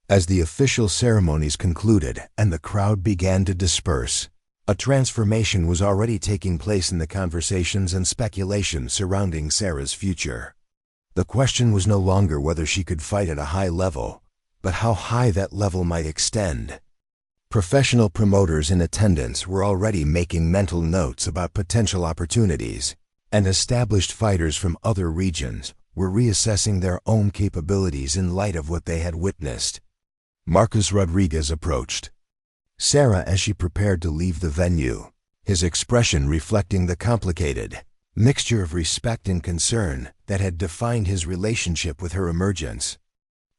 As the official ceremonies concluded and the crowd began to disperse, a transformation was already taking place in the conversations and speculation surrounding Sarah's future. The question was no longer whether she could fight at a high level, but how high that level might extend. Professional promoters in attendance were already making mental notes about potential opportunities, and established fighters from other regions were reassessing their own capabilities in light of what they had witnessed. Marcus Rodriguez approached Sarah as she prepared to leave the venue, his expression reflecting the complicated mixture of respect and concern that had defined his relationship with her emergence.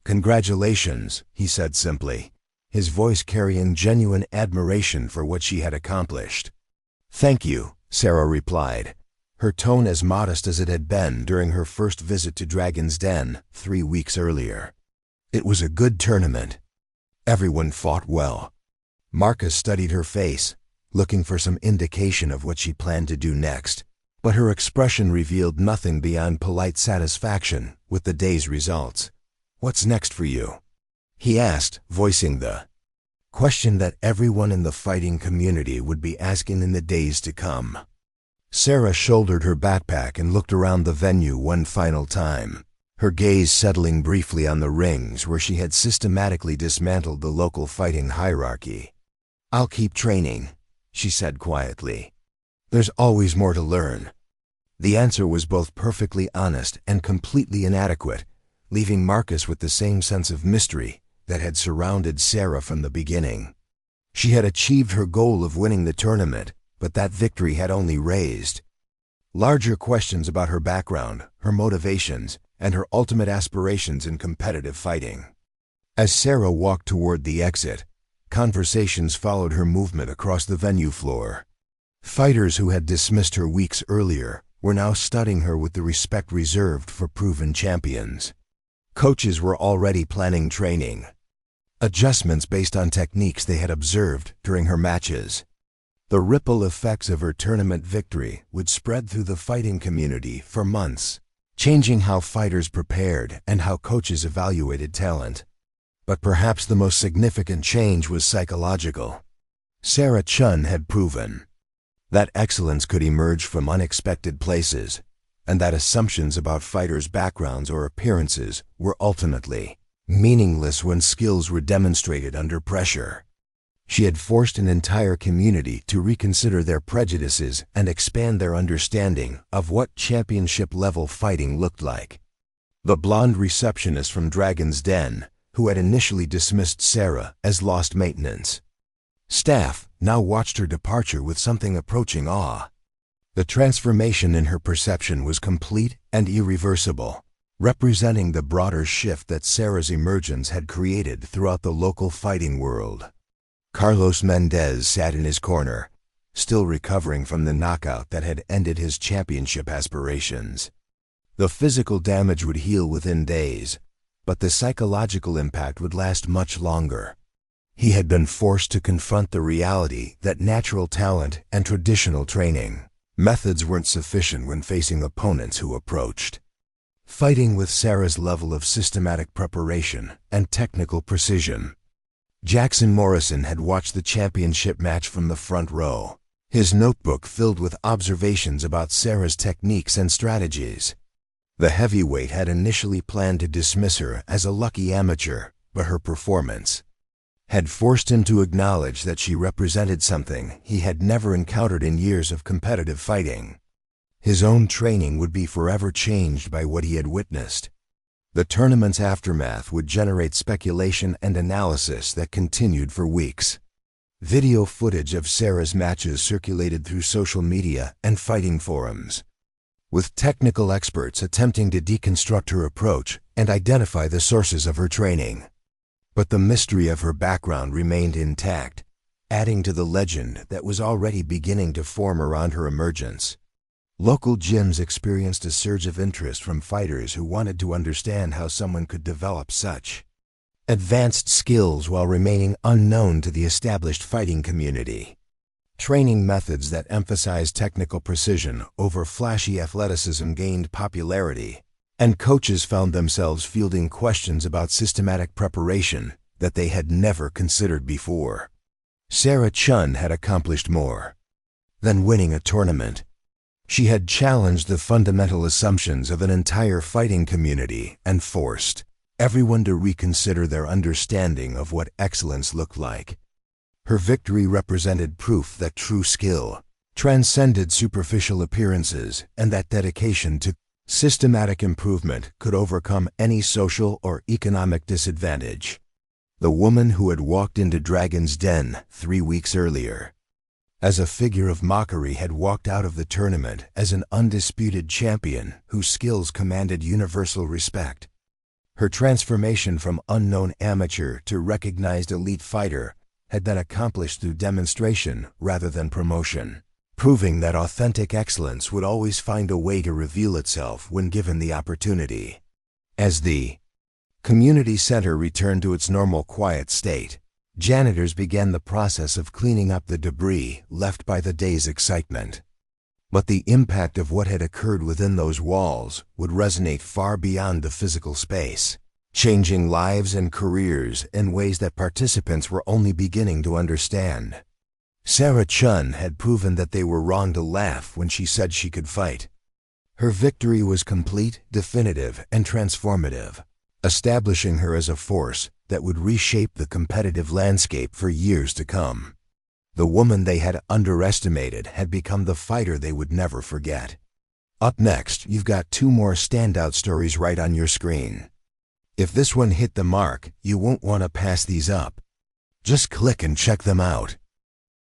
"Congratulations," he said simply, his voice carrying genuine admiration for what she had accomplished. "Thank you," Sarah replied, her tone as modest as it had been during her first visit to Dragon's Den 3 weeks earlier. "It was a good tournament. Everyone fought well." Marcus studied her face, looking for some indication of what she planned to do next, but her expression revealed nothing beyond polite satisfaction with the day's results. "What's next for you?" he asked, voicing the question that everyone in the fighting community would be asking in the days to come. Sarah shouldered her backpack and looked around the venue one final time, her gaze settling briefly on the rings where she had systematically dismantled the local fighting hierarchy. "I'll keep training," she said quietly. "There's always more to learn." The answer was both perfectly honest and completely inadequate, leaving Marcus with the same sense of mystery that had surrounded Sarah from the beginning. She had achieved her goal of winning the tournament, but that victory had only raised larger questions about her background, her motivations, and her ultimate aspirations in competitive fighting. As Sarah walked toward the exit, conversations followed her movement across the venue floor. Fighters who had dismissed her weeks earlier were now studying her with the respect reserved for proven champions. Coaches were already planning training, adjustments based on techniques they had observed during her matches. The ripple effects of her tournament victory would spread through the fighting community for months, changing how fighters prepared and how coaches evaluated talent. But perhaps the most significant change was psychological. Sarah Chun had proven that excellence could emerge from unexpected places, and that assumptions about fighters' backgrounds or appearances were ultimately meaningless when skills were demonstrated under pressure. She had forced an entire community to reconsider their prejudices and expand their understanding of what championship-level fighting looked like. The blonde receptionist from Dragon's Den, who had initially dismissed Sarah as lost maintenance. Staff now watched her departure with something approaching awe. The transformation in her perception was complete and irreversible, representing the broader shift that Sarah's emergence had created throughout the local fighting world. Carlos Mendez sat in his corner, still recovering from the knockout that had ended his championship aspirations. The physical damage would heal within days, but the psychological impact would last much longer. He had been forced to confront the reality that natural talent and traditional training methods weren't sufficient when facing opponents who approached. Fighting with Sarah's level of systematic preparation and technical precision. Jackson Morrison had watched the championship match from the front row, his notebook filled with observations about Sarah's techniques and strategies. The heavyweight had initially planned to dismiss her as a lucky amateur, but her performance had forced him to acknowledge that she represented something he had never encountered in years of competitive fighting. His own training would be forever changed by what he had witnessed. The tournament's aftermath would generate speculation and analysis that continued for weeks. Video footage of Sarah's matches circulated through social media and fighting forums, with technical experts attempting to deconstruct her approach and identify the sources of her training. But the mystery of her background remained intact, adding to the legend that was already beginning to form around her emergence. Local gyms experienced a surge of interest from fighters who wanted to understand how someone could develop such advanced skills while remaining unknown to the established fighting community. Training methods that emphasized technical precision over flashy athleticism gained popularity, and coaches found themselves fielding questions about systematic preparation that they had never considered before. Sarah Chun had accomplished more than winning a tournament. She had challenged the fundamental assumptions of an entire fighting community and forced everyone to reconsider their understanding of what excellence looked like. Her victory represented proof that true skill transcended superficial appearances and that dedication to systematic improvement could overcome any social or economic disadvantage. The woman who had walked into Dragon's Den 3 weeks earlier as a figure of mockery had walked out of the tournament as an undisputed champion whose skills commanded universal respect. Her transformation from unknown amateur to recognized elite fighter had been accomplished through demonstration rather than promotion, proving that authentic excellence would always find a way to reveal itself when given the opportunity. As the community center returned to its normal quiet state, janitors began the process of cleaning up the debris left by the day's excitement. But the impact of what had occurred within those walls would resonate far beyond the physical space, changing lives and careers in ways that participants were only beginning to understand. Sarah Chun had proven that they were wrong to laugh when she said she could fight. Her victory was complete, definitive, and transformative, establishing her as a force that would reshape the competitive landscape for years to come. The woman they had underestimated had become the fighter they would never forget. Up next, you've got 2 more standout stories right on your screen. If this one hit the mark, you won't want to pass these up. Just click and check them out.